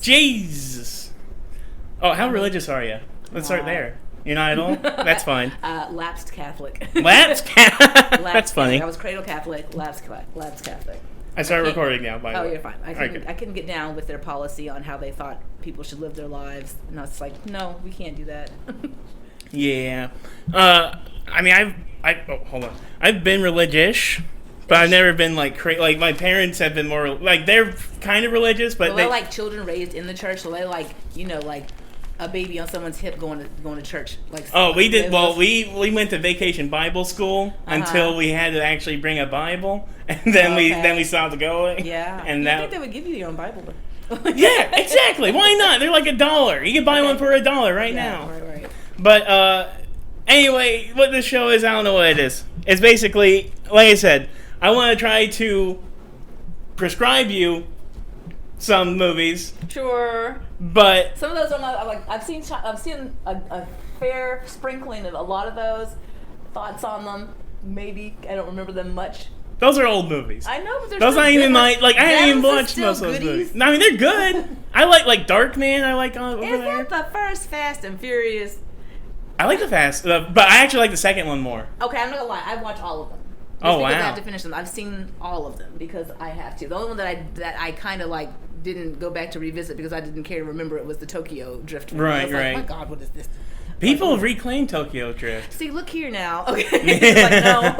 Jesus. Oh, how religious are you? Let's start there. You're not at all? That's fine. Lapsed Catholic. Lapsed Catholic? That's funny. I was cradle Catholic, lapsed Catholic. I started recording now, by the way. Oh, you're fine. I couldn't get down with their policy on how they thought people should live their lives. And I was like, no, we can't do that. Yeah. I mean, hold on. I've been religious, but I've never been like my parents have been more like they're kind of religious, but they're like children raised in the church, so they like like a baby on someone's hip going to church. Like we did. Well, we went to vacation Bible school until we had to actually bring a Bible, and then we stopped going. Yeah, and I think they would give you your own Bible. Yeah, exactly. Why not? They're like $1. You can buy one for $1 right now. Right. But anyway, what this show is, I don't know what it is. It's basically, like I said, I want to try to prescribe you some movies. Sure. But some of those are not like I've seen a fair sprinkling of a lot of those. Thoughts on them? Maybe I don't remember them much. Those are old movies. I know, but they're those not even like I haven't even watched most of those goodies. movies. I mean, they're good. I like Darkman. I like over Is there. that the first Fast and Furious? I like the Fast, but I actually like the second one more. Okay, I'm not gonna lie. I've watched all of them. Oh wow! Because I have to finish them. I've seen all of them because I have to. The only one that I kind of like didn't go back to revisit because I didn't care to remember it was the Tokyo Drift one. Right. Like, my God, what is this? People have reclaimed Tokyo Drift. See, look here now. Okay. Like, no.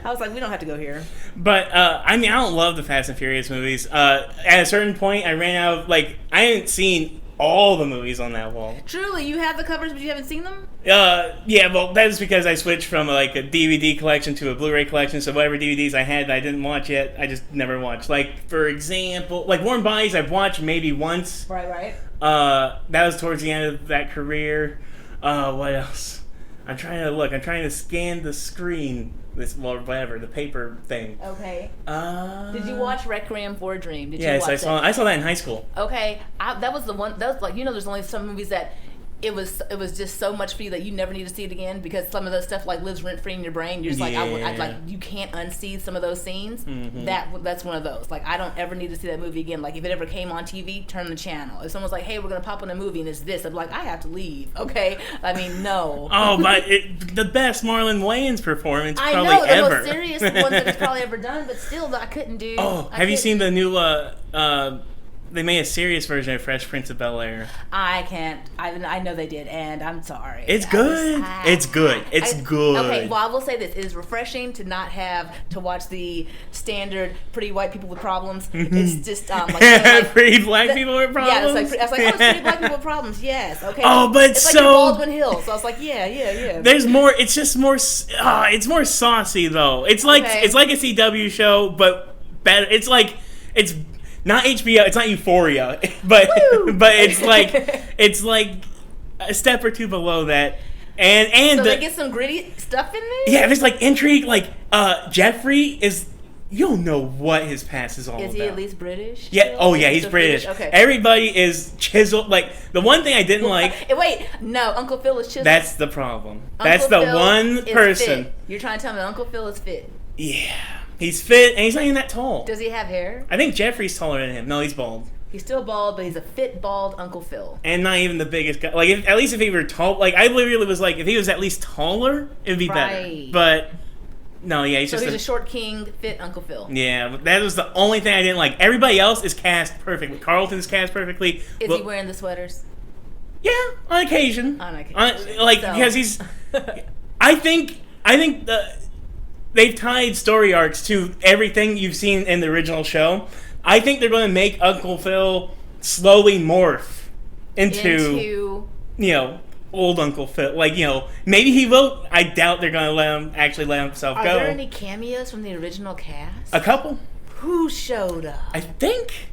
I was like, we don't have to go here. But, I mean, I don't love the Fast and Furious movies. At a certain point, I ran out of, I hadn't seen all the movies on that wall. Truly, you have the covers, but you haven't seen them? Yeah, well, that is because I switched from, a DVD collection to a Blu-ray collection, so whatever DVDs I had that I didn't watch yet, I just never watched. For example, Warm Bodies I've watched maybe once. Right. That was towards the end of that career. What else? I'm trying to look. I'm trying to scan the screen. The paper thing. Okay. Did you watch Requiem for a Dream? Yes, I saw that in high school. Okay, that was the one. That was there's only some movies that it was just so much for you that you never need to see it again because some of the stuff lives rent free in your brain. You're just I'd you can't unsee some of those scenes. Mm-hmm. That's one of those. I don't ever need to see that movie again. If it ever came on TV, turn the channel. If someone's like, hey, we're gonna pop on a movie and it's this, I'd be like, I have to leave. Okay, I mean, no. Oh, but the best Marlon Wayans performance I probably know, the ever. most serious one that he's probably ever done, but still, I couldn't do. Oh, have you seen the new? They made a serious version of Fresh Prince of Bel-Air. I can't. I know they did, and I'm sorry. It's good. It's good. Okay, well, I will say this. It is refreshing to not have to watch the standard pretty white people with problems. It's just pretty black people with problems? Yeah, I was like, it's pretty black people with problems, yes. Okay. Oh, but it's like Baldwin Hills. So I was like, yeah. There's more. It's just more. It's more saucy, though. It's like a CW show, but better. It's not HBO, it's not Euphoria, but it's like a step or two below that, and so they get some gritty stuff in there. Yeah, there's intrigue. Jeffrey is, you don't know what his past is all about. Is he at least British? Yeah. Still? Oh yeah, he's British. Okay. Everybody is chiseled. The one thing I didn't like. Wait, no, Uncle Phil is chiseled. That's the problem. That's the one person. Fit. You're trying to tell me Uncle Phil is fit? Yeah. He's fit, and he's not even that tall. Does he have hair? I think Jeffrey's taller than him. No, he's bald. He's still bald, but he's a fit, bald Uncle Phil. And not even the biggest guy. At least if he were tall, I literally was if he was at least taller, it'd be better. But, no, yeah, he's so just he's a short king, fit Uncle Phil. Yeah, that was the only thing I didn't like. Everybody else is cast perfectly. Carlton's cast perfectly. Is he wearing the sweaters? Yeah, on occasion. Because he's... I think they've tied story arcs to everything you've seen in the original show. I think they're going to make Uncle Phil slowly morph into old Uncle Phil. Maybe he will. I doubt they're going to let himself go. Are there any cameos from the original cast? A couple. Who showed up? I think.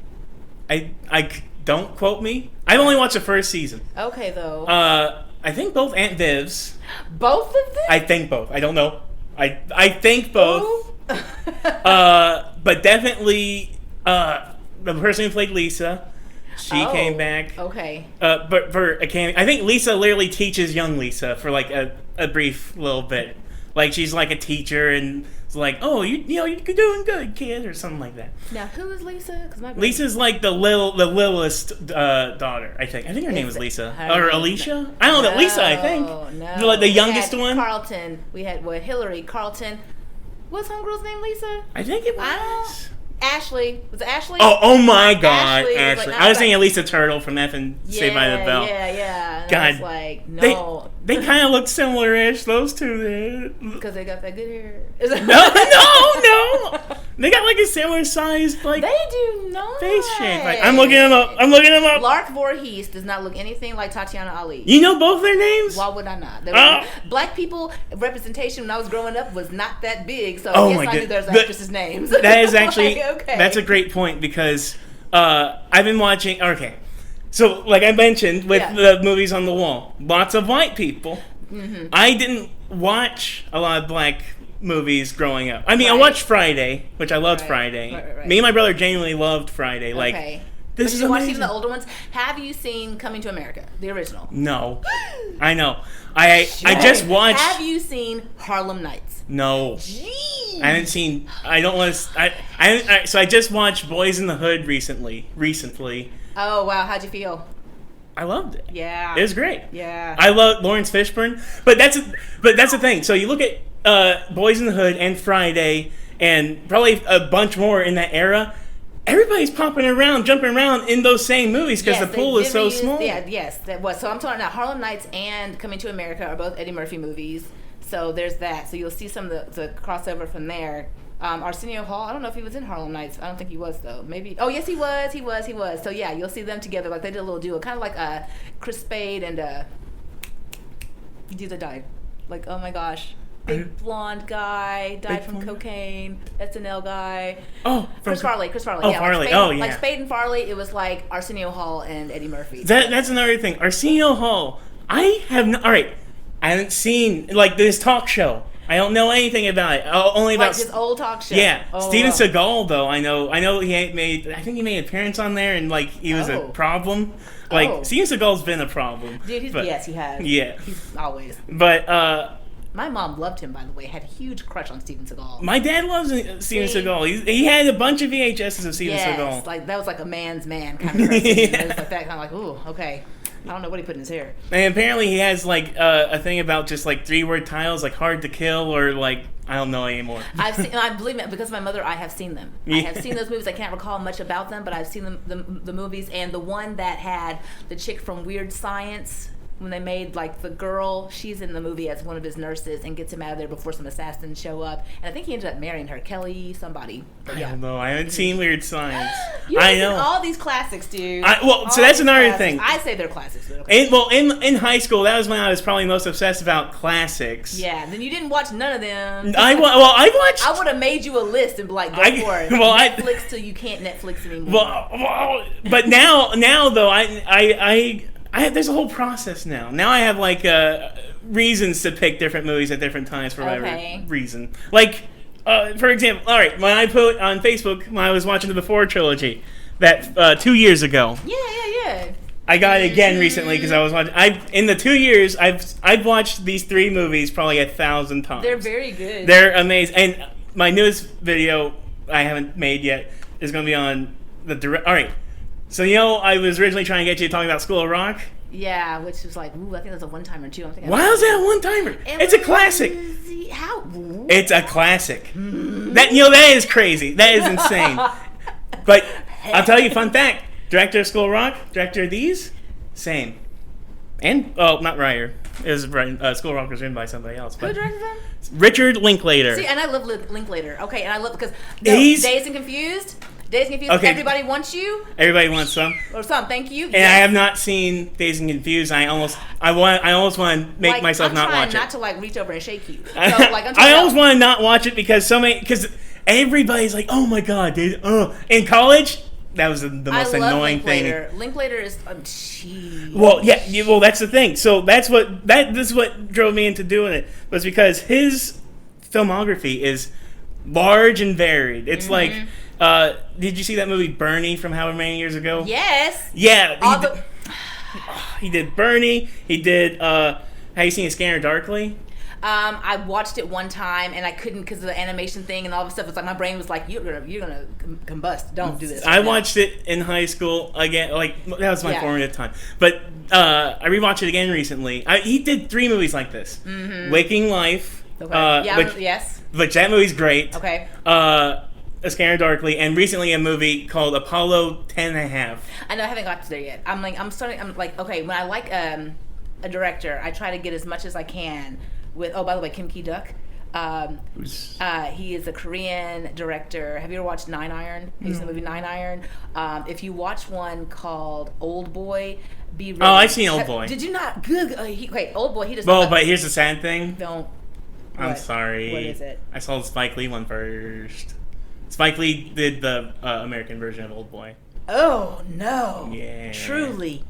I don't quote me. I've only watched the first season. Okay, though. I think both Aunt Viv's. Both of them? I think both. I don't know. I think both. But definitely the person who played Lisa, she came back. Okay. But for a cameo, I think Lisa literally teaches young Lisa for a brief little bit. She's a teacher and It's like, oh, you're doing good, kid, or something like that. Now, who is Lisa? Lisa's like the littlest daughter, I think. I think her name was Lisa. Or Alicia? I don't know, Lisa, I think. No. Like the youngest one? Carlton. We had Hillary, Carlton. What's homegirl's name, Lisa? I think it was. Ashley. Was it Ashley? Oh my God, Ashley. Like, I was thinking Lisa Turtle from F and Saved by the Bell. Yeah. And God. I was like, no. They kind of look similar-ish, those two there. Because they got that good hair. No. They got like a similar sized, like, they do not. Face shape. Like, I'm looking them up. Lark Voorhees does not look anything like Tatiana Ali. You know both their names? Why would I not? Black people representation when I was growing up was not that big, so yes, I knew there's actresses' names. That is actually, okay. That's a great point because I've been watching, okay. So, like I mentioned, with the movies on the wall, lots of white people. Mm-hmm. I didn't watch a lot of black movies growing up. I mean, I watched Friday, which I loved Friday. Right. Me and my brother genuinely loved Friday. Like, this is amazing. Watch even the older ones. Have you seen Coming to America, the original? No. I know. I just watched. Have you seen Harlem Nights? No. Jeez. I haven't seen. I don't want to. So I just watched Boys in the Hood recently. Oh wow! How'd you feel? I loved it. Yeah. It was great. Yeah. I love Lawrence Fishburne, but that's the thing. So you look at Boys in the Hood and Friday, and probably a bunch more in that era. Everybody's jumping around in those same movies because the pool is so small. Yeah, yes, that was. So I'm talking about Harlem Nights and Coming to America are both Eddie Murphy movies. So there's that. So you'll see some of the crossover from there. Arsenio Hall, I don't know if he was in Harlem Nights. I don't think he was, though. Maybe. Oh, yes, he was. So, yeah, you'll see them together. Like, they did a little duo. Kind of like Chris Spade and dude that died. Like, oh, my gosh. Big blonde guy. Died from cocaine. SNL guy. Oh. Chris Farley. Oh, Farley. Like Spade and Farley, it was like Arsenio Hall and Eddie Murphy. That's another thing. Arsenio Hall. I haven't seen, like, this talk show. I don't know anything about it. Only about his old talk show. Yeah, Steven Seagal though. I know. He made. I think he made an appearance on there, and like he was a problem. Like Steven Seagal's been a problem. Dude, yes, he has. Yeah, he's always. But my mom loved him. By the way, had a huge crush on Steven Seagal. My dad loves Steven Seagal. He had a bunch of VHSs of Steven Seagal. Like that was like a man's man kind of person. It was like that kind of like, ooh, okay. I don't know what he put in his hair. And apparently he has like a thing about just like 3-word titles like Hard to Kill or like I don't know anymore. I believe it because of my mother. I have seen them. I have seen those movies. I can't recall much about them, but I've seen them, the movies, and the one that had the chick from Weird Science. When they made, like, the girl, she's in the movie as one of his nurses and gets him out of there before some assassins show up. And I think he ended up marrying her, Kelly somebody. But I don't know. I haven't seen Weird Science. I know. All these classics, dude. So that's another thing. I say they're classics. In high school, that was when I was probably most obsessed about classics. Yeah, then you didn't watch none of them. I watched... I would have made you a list and be like, go for it. Netflix till you can't Netflix anymore. But now though, there's a whole process now. Now I have like reasons to pick different movies at different times for whatever reason. Like, for example, all right, when I put on Facebook when I was watching the Before trilogy, that 2 years ago. Yeah. I got it again recently because I was watching. In the 2 years, I've watched these 3 movies probably 1,000 times. They're very good. They're amazing. And my newest video I haven't made yet is going to be on the All right. So, I was originally trying to get you to talk about School of Rock. Yeah, which was like, ooh, I think that's a one-timer, too. Why is that a one-timer? It's a classic. How? It's a classic. That is crazy. That is insane. But I'll tell you a fun fact. Director of School of Rock, director of these, same. And, not writer. It was School of Rock was written by somebody else. Who directed them? Richard Linklater. See, and I love Linklater. Okay, and I love because Dazed and Confused. Okay. Everybody Wants You. Everybody Wants Some. Or Some. Thank you. And I have not seen Dazed and Confused. I almost want to make myself not watch it. I'm trying not to reach over and shake you. So, I almost want to not watch it because everybody's like, oh my god, dude. In college, that was the most annoying thing. Linklater is cheese. Well, yeah. Well, that's the thing. So this is what drove me into doing it was because his filmography is large and varied. It's like. Did you see that movie Bernie from however many years ago? Yes. Yeah. He did Bernie. He did Have you seen A Scanner Darkly? I watched it one time and I couldn't because of the animation thing and all the stuff. It's like my brain was like, "You're gonna combust. Don't do this." I watched it in high school again. Like that was my formative time. But I rewatched it again recently. He did 3 movies like this: Waking Life. Okay. Yes. Which that movie's great. Okay. A Scanner Darkly, and recently a movie called Apollo 10.5. I know I haven't got to there yet. I'm like, okay, when I like a director, I try to get as much as I can with. Oh, by the way, Kim Ki-duk. He is a Korean director. Have you ever watched Nine Iron? Have you seen the movie Nine Iron? If you watch one called Old Boy, be ready. Oh, I've seen Old Boy. Did you not? Good. Wait, Old Boy. He does. Well, but here's the sad thing. Don't. I'm sorry. What is it? I saw the Spike Lee one first. Spike Lee did the American version of Old Boy. Oh no! Yeah. Truly.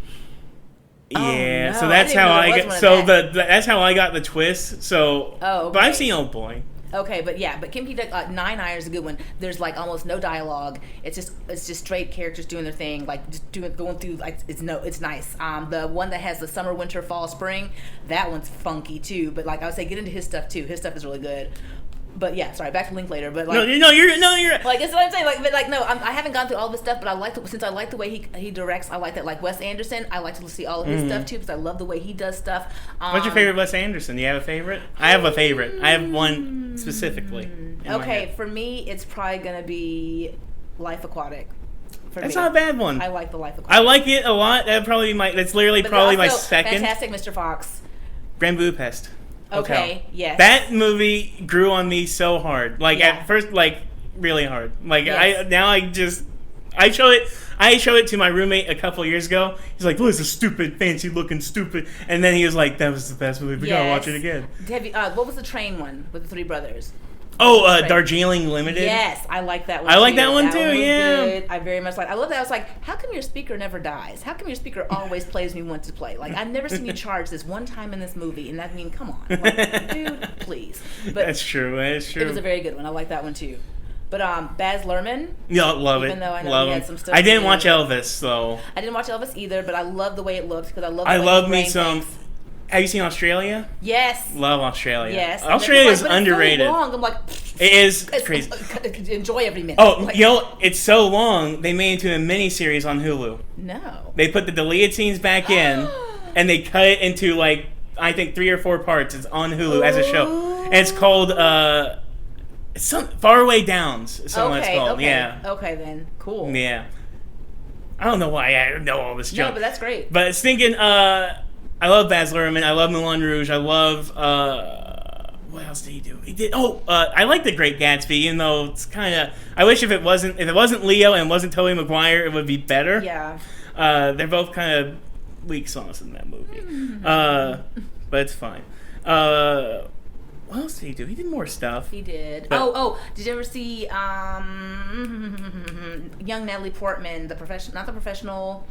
Yeah. Oh, no. So that's how I got. So that's how I got the twist. So. Oh. Okay. But I've seen Old Boy. Okay, but Kim Ki-duk, Nine Iron is a good one. There's like almost no dialogue. It's just straight characters doing their thing, like just going through. Like it's nice. The one that has the summer, winter, fall, spring, that one's funky too. But like I would say, get into his stuff too. His stuff is really good. But yeah, sorry, back to Linklater. But like, no, you're like that's what I'm saying. Like, but like, no, I haven't gone through all this stuff. But I like since I like the way he directs. I like that. Like Wes Anderson, I like to see all of his stuff too because I love the way he does stuff. What's your favorite Wes Anderson? Do you have a favorite? I have a favorite. I have one specifically. Okay, for me, it's probably gonna be Life Aquatic. That's not a bad one. I like the Life Aquatic. I like it a lot. That's literally probably my second. Fantastic Mr. Fox. Grand Budapest. Okay, yes. That movie grew on me so hard. Like at first, like really hard. Like yes. I show it to my roommate a couple years ago. He's like, "Look, it's a stupid, fancy looking stupid," and then he was like, "That was the best movie. We gotta watch it again." Have you, what was the train one with the 3 brothers? Oh, Darjeeling Limited. Yes, I like that one. I like that one too. Yeah, good. I very much like. I love that. I was like, how come your speaker never dies? How come your speaker always plays me want to play? Like I've never seen you charge this one time in this movie, and that mean, come on, like, dude, please. But that's true. That's true. It was a very good one. I like that one too. But Baz Luhrmann. Yeah, love it. Even though I know he had some stuff. I didn't watch Elvis though. I didn't watch Elvis either, but I love the way it looked because I love. I love me some. Have you seen Australia? Yes. Love Australia. Yes. Australia is underrated. It's so long. I'm like, it is crazy. Enjoy every minute. Oh, it's so long. They made it into a mini-series on Hulu. No. They put the deleted scenes back in, and they cut it into like I think 3 or 4 parts. It's on Hulu as a show, and it's called Faraway Downs. Is what it's called. Okay. Yeah. Okay then. Cool. Yeah. I don't know why I know all this junk. No, but that's great. But it's thinking. I love Baz Luhrmann. I love Moulin Rouge. I love what else did he do? He did. I like The Great Gatsby, even though it's kind of. I wish if it wasn't Leo and wasn't Tobey Maguire, it would be better. Yeah. They're both kind of weak sauce in that movie. But it's fine. What else did he do? He did more stuff. He did. But, did you ever see young Natalie Portman, not the professional?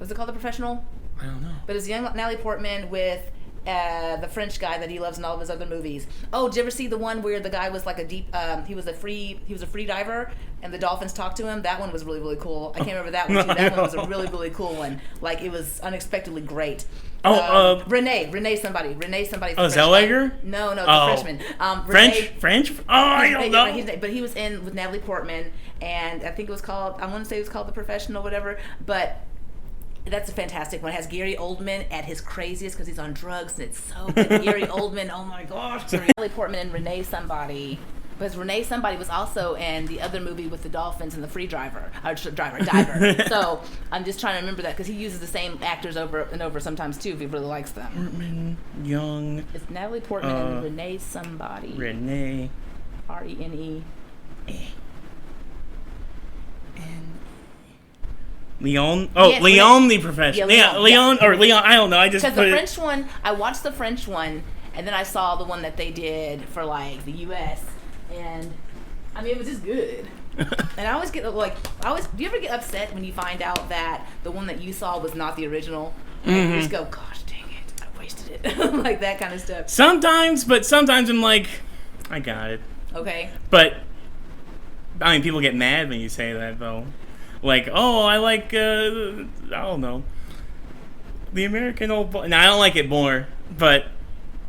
Was it called The Professional? I don't know. But it's young Natalie Portman with the French guy that he loves in all of his other movies. Oh, did you ever see the one where the guy was like he was a free diver and the dolphins talked to him? That one was really, really cool. I can't remember that one too. That one was a really, really cool one. Like it was unexpectedly great. Renee somebody. Oh, Zellweger? No, the freshman. French? Oh, I don't know. But he was in with Natalie Portman, and I think it was called. I want to say it was called The Professional, whatever. But that's a fantastic one. It has Gary Oldman at his craziest because he's on drugs, and it's so good. Gary Oldman, oh my gosh. Natalie Portman and Renee somebody. Because Renee somebody was also in the other movie with the dolphins and the free diver. So I'm just trying to remember that because he uses the same actors over and over sometimes too if he really likes them. Portman, Young. It's Natalie Portman and Renee somebody. Renee. Rene. Leon? Oh, yes, Leon the Professional. Yeah, Leon. I don't know. I just because the French one, I watched the French one, and then I saw the one that they did for like the U.S. and I mean it was just good. And I always get do you ever get upset when you find out that the one that you saw was not the original? And you just go, gosh dang it, I wasted it. Like that kind of stuff. Sometimes I'm like, I got it. Okay. But I mean, people get mad when you say that though. Like, I like, I don't know, the American Old Boy. No, I don't like it more, but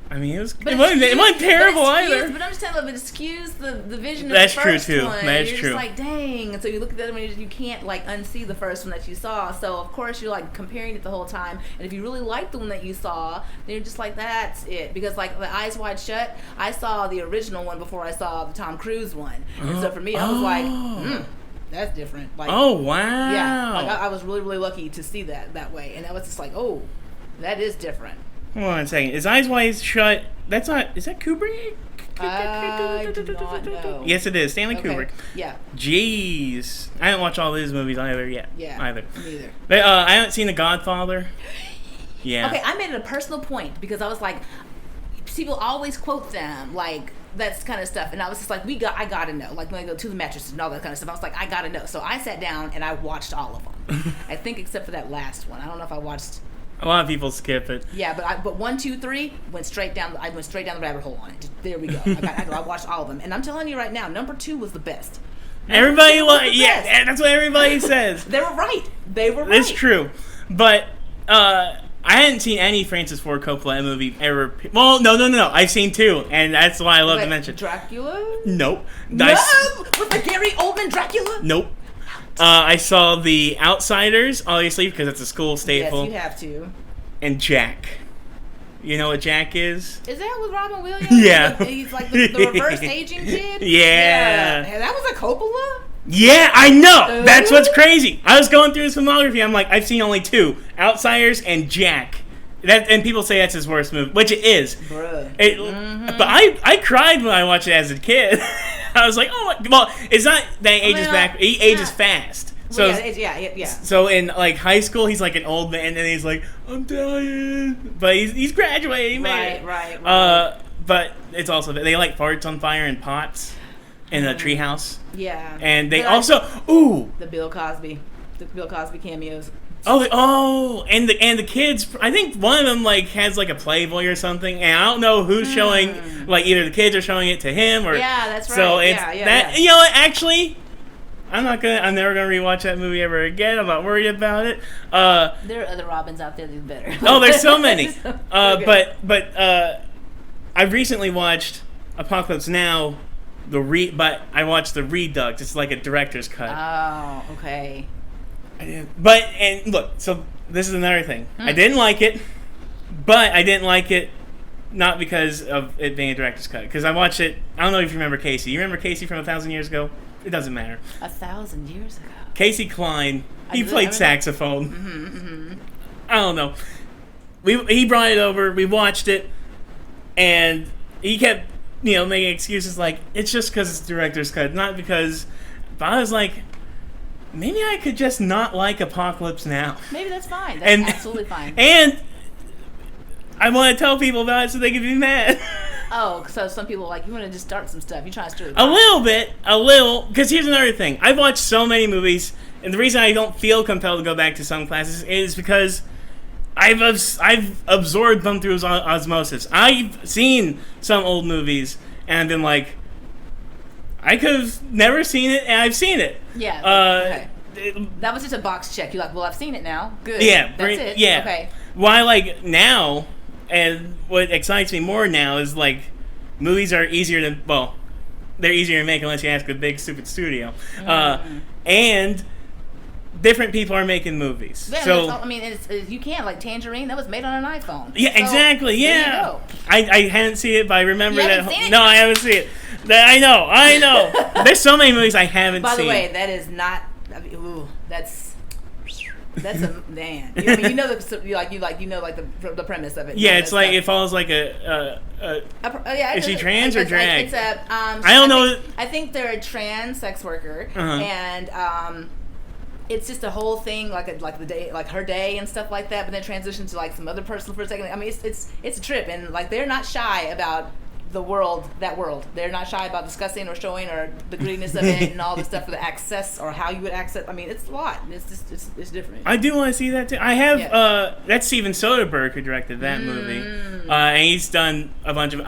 I mean, it wasn't terrible either. But I'm just telling you, it skews the vision of That's the first true, too. one. That's you're true. Just like, dang. And so you look at the other one, you can't, like, unsee the first one that you saw. So, of course, you're, like, comparing it the whole time. And if you really like the one that you saw, then you're just like, that's it. Because, like, the Eyes Wide Shut, I saw the original one before I saw the Tom Cruise one. And so for me, I was like, that's different. Like, oh, wow. Yeah. Like, I was really, really lucky to see that way. And I was just like, oh, that is different. Hold on a second. Is Eyes Wide Shut? That's not. Is that Kubrick? I do not know. Yes, it is. Stanley Kubrick. Yeah. Jeez. I haven't watched all his movies either yet. Yeah. Either. Neither. But I haven't seen The Godfather. Yeah. Okay, I made it a personal point because I was like, people always quote them, like, that's kind of stuff. And I was just like, I gotta know. Like, when I go to the mattresses and all that kind of stuff, I was like, I gotta know. So I sat down and I watched all of them. I think except for that last one. I don't know if I watched... A lot of people skip it. Yeah, but 1, 2, 3 went straight down. I went straight down the rabbit hole on it. There we go. I watched all of them, and I'm telling you right now, number 2 was the best. Everybody that's what everybody says. They were right. It's true, but I hadn't seen any Francis Ford Coppola movie ever. Well, no. I've seen 2, and that's why I love to mention. Dracula? Nope. No, with the Gary Oldman Dracula? Nope. I saw The Outsiders, obviously, because it's a school staple. Yes, you have to. And Jack. You know what Jack is? Is that with Robin Williams? Yeah. He's like the reverse aging kid? Yeah. That was a Coppola? Yeah, I know. That's what's crazy. I was going through his filmography. I'm like, I've seen only 2. Outsiders and Jack. And people say that's his worst movie, which it is. Bruh. But I cried when I watched it as a kid. I was like, oh my. Well, it's not that he ages back. He ages fast. So yeah. So in like high school, he's like an old man, and he's like, I'm dying. But he's graduating, man. Right. But it's also they light farts on fire in pots in a treehouse. Yeah. And they the Bill Cosby cameos. And the kids. I think one of them like has like a Playboy or something, and I don't know who's showing. Like either the kids are showing it to him, or that's right. So it's that. You know what? Actually, I'm never gonna rewatch that movie ever again. I'm not worried about it. There are other Robins out there that do better. Oh, there's so many. But I recently watched Apocalypse Now, but I watched the Redux. It's like a director's cut. Oh, okay. And look, so this is another thing. I didn't like it, but I didn't like it not because of it being a director's cut. Because I watched it. I don't know if you remember Casey. You remember Casey from 1,000 Years Ago? It doesn't matter. 1,000 years ago. Casey Klein. He played saxophone. I don't know. He brought it over. We watched it, and he kept making excuses like it's just because it's director's cut, not because. But I was like, maybe I could just not like Apocalypse Now. Maybe that's fine. That's absolutely fine. And I want to tell people about it so they can be mad. Oh, so some people you want to just start some stuff. You try to stir it. A little. Because here's another thing. I've watched so many movies, and the reason I don't feel compelled to go back to some classes is because I've absorbed them through osmosis. I've seen some old movies, and I've been like, I could have never seen it, and I've seen it. Yeah. Okay. That was just a box check. You're like, well, I've seen it now. Good. Yeah. That's it. Yeah. Okay. Why, now, and what excites me more now is, movies are easier to, they're easier to make unless you ask a big, stupid studio. And different people are making movies. Yeah, so, you can't, Tangerine, that was made on an iPhone. Yeah, so, exactly, yeah. I hadn't seen it, but I remember that. Seen it? No, I haven't seen it. I know. There's so many movies I haven't seen. By the way, that is not. That's a man. You know the premise of it. Yeah, it's like stuff. It follows like is she trans or drag? It's a. I don't know. I think they're a trans sex worker, and it's just a whole thing, like the day, like her day and stuff like that. But then transition to some other person for a second. I mean, it's a trip, and they're not shy about that world. They're not shy about discussing or showing or the grittiness of it and all the stuff for the access or how you would access. I mean, it's a lot. It's just it's different. I do want to see that too. I have that's Steven Soderbergh who directed that movie, and he's done a bunch of.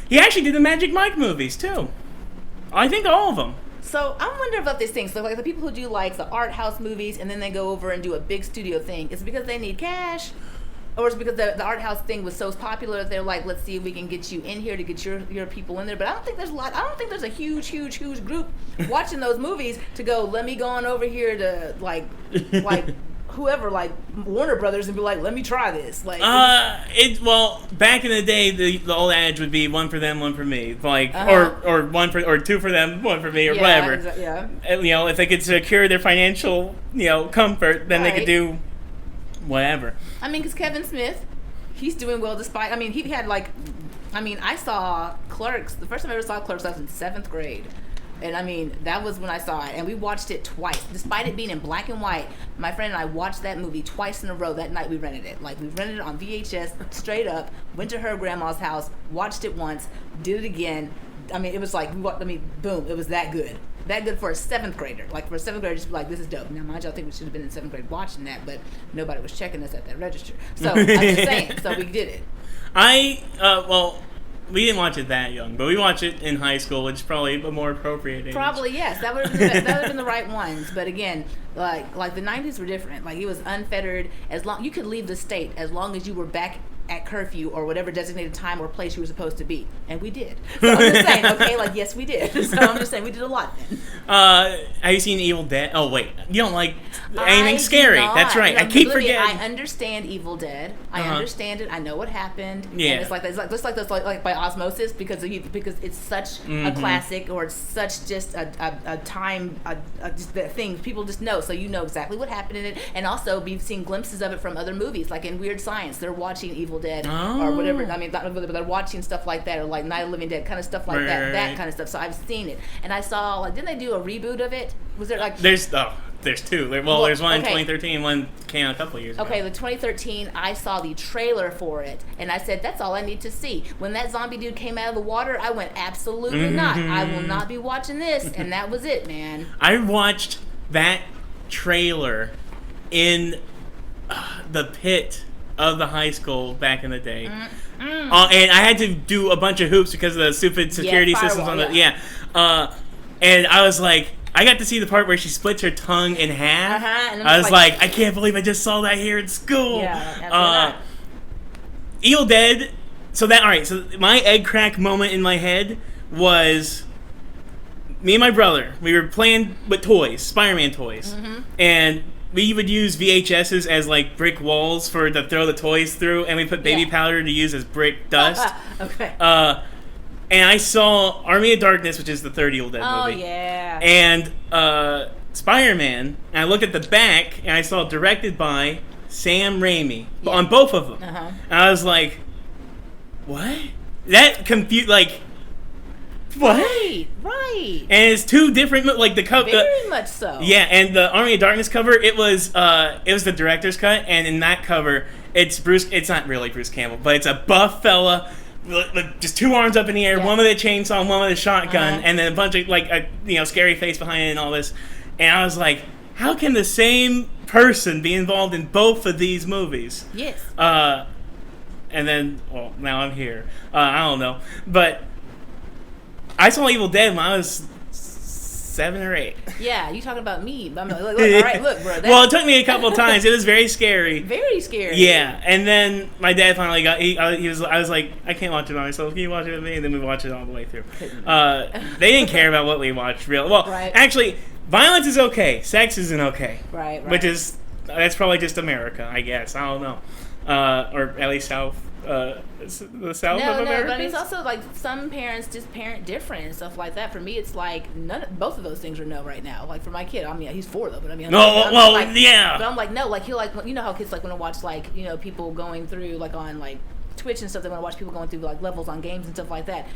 He actually did the Magic Mike movies too. I think all of them. So I wonder about these things. So the people who do the art house movies and then they go over and do a big studio thing, is it because they need cash? Or it's because the art house thing was so popular that they're like, let's see if we can get you in here to get your people in there. But I don't think there's a huge group watching those movies to go, let me go on over here to like whoever, like Warner Brothers, and be like, let me try this. Like, well, back in the day, the old adage would be one for them, one for me, like, or two for them, one for me, or whatever. If they could secure their financial, comfort, then they could do whatever. I mean, because Kevin Smith, he's doing well despite. I mean, he had I saw Clerks. The first time I ever saw Clerks, I was in 7th grade. And I mean, that was when I saw it. And we watched it twice. Despite it being in black and white, my friend and I watched that movie twice in a row that night we rented it. Like, we rented it on VHS, straight up, went to her grandma's house, watched it once, did it again. I mean, it was like, boom, it was that good. That good for a 7th grader. Like, for a 7th grader, just be like, this is dope. Now, mind you, I think we should have been in 7th grade watching that, but nobody was checking us at that register. So, I'm just saying, so we did it. We didn't watch it that young, but we watched it in high school, which is probably a more appropriate age. Probably, yes. That would have been the right ones. But again, like the 90s were different. Like, it was unfettered. You could leave the state as long as you were back at curfew or whatever designated time or place you were supposed to be. And we did. So I'm just saying, okay, yes, we did. So I'm just saying, we did a lot then. Have you seen Evil Dead? Oh, wait. You don't like anything scary. That's right. I keep forgetting. I understand Evil Dead. I understand it. I know what happened. Yeah. And it's like by osmosis because it's such a classic, or it's such just a time, just the thing people just know. So you know exactly what happened in it. And also, we've seen glimpses of it from other movies. Like in Weird Science, they're watching Evil Dead or whatever. I mean, not really, but they're watching stuff like that, or like Night of the Living Dead, kind of stuff like that kind of stuff. So I've seen it, and I saw didn't they do a reboot of it? Was there there's two. There's one in 2013, one came out a couple of years ago. Okay, the 2013, I saw the trailer for it, and I said, that's all I need to see. When that zombie dude came out of the water, I went, absolutely not. I will not be watching this, and that was it, man. I watched that trailer in the pit of the high school back in the day. And I had to do a bunch of hoops because of the stupid security systems on the and I was like, I got to see the part where she splits her tongue in half. And I was like, I can't believe I just saw that here in school. Evil Dead. So my egg crack moment in my head was me and my brother. We were playing with toys, Spider-Man toys, and we would use VHSs as like brick walls to throw the toys through, and we put baby powder to use as brick dust. Okay. And I saw Army of Darkness, which is the third Evil Dead movie. Oh, yeah. And Spider-Man, and I looked at the back, and I saw directed by Sam Raimi on both of them. And I was like, what? That confused, like, what? Right. And it's two different, like the cover. Very much so. Yeah, and the Army of Darkness cover, it was the director's cut, and in that cover, it's not really Bruce Campbell, but it's a buff fella, with just two arms up in the air, one with a chainsaw, one with a shotgun, and then a bunch of like a scary face behind it and all this. And I was like, how can the same person be involved in both of these movies? Yes. And then, well, now I'm here. I don't know, but I saw Evil Dead when I was 7 or 8. Yeah, you talking about me? I'm like, look, all right, look, bro. Well, it took me a couple of times. It was very scary. Very scary. Yeah, and then my dad finally got. I was like, I can't watch it by myself. Can you watch it with me? And then we watched it all the way through. They didn't care about what we watched. Actually, violence is okay. Sex isn't okay. Right. That's probably just America, I guess. I don't know, or at least the South of America. No, but it's also like some parents just parent different and stuff like that. For me, it's like both of those things are no right now. Like for my kid, I mean, he's 4 though, but I mean, yeah. But I'm like, no, like he'll like, you know how kids like want to watch like, you know, people going through like on like Twitch and stuff. They want to watch people going through like levels on games and stuff like that.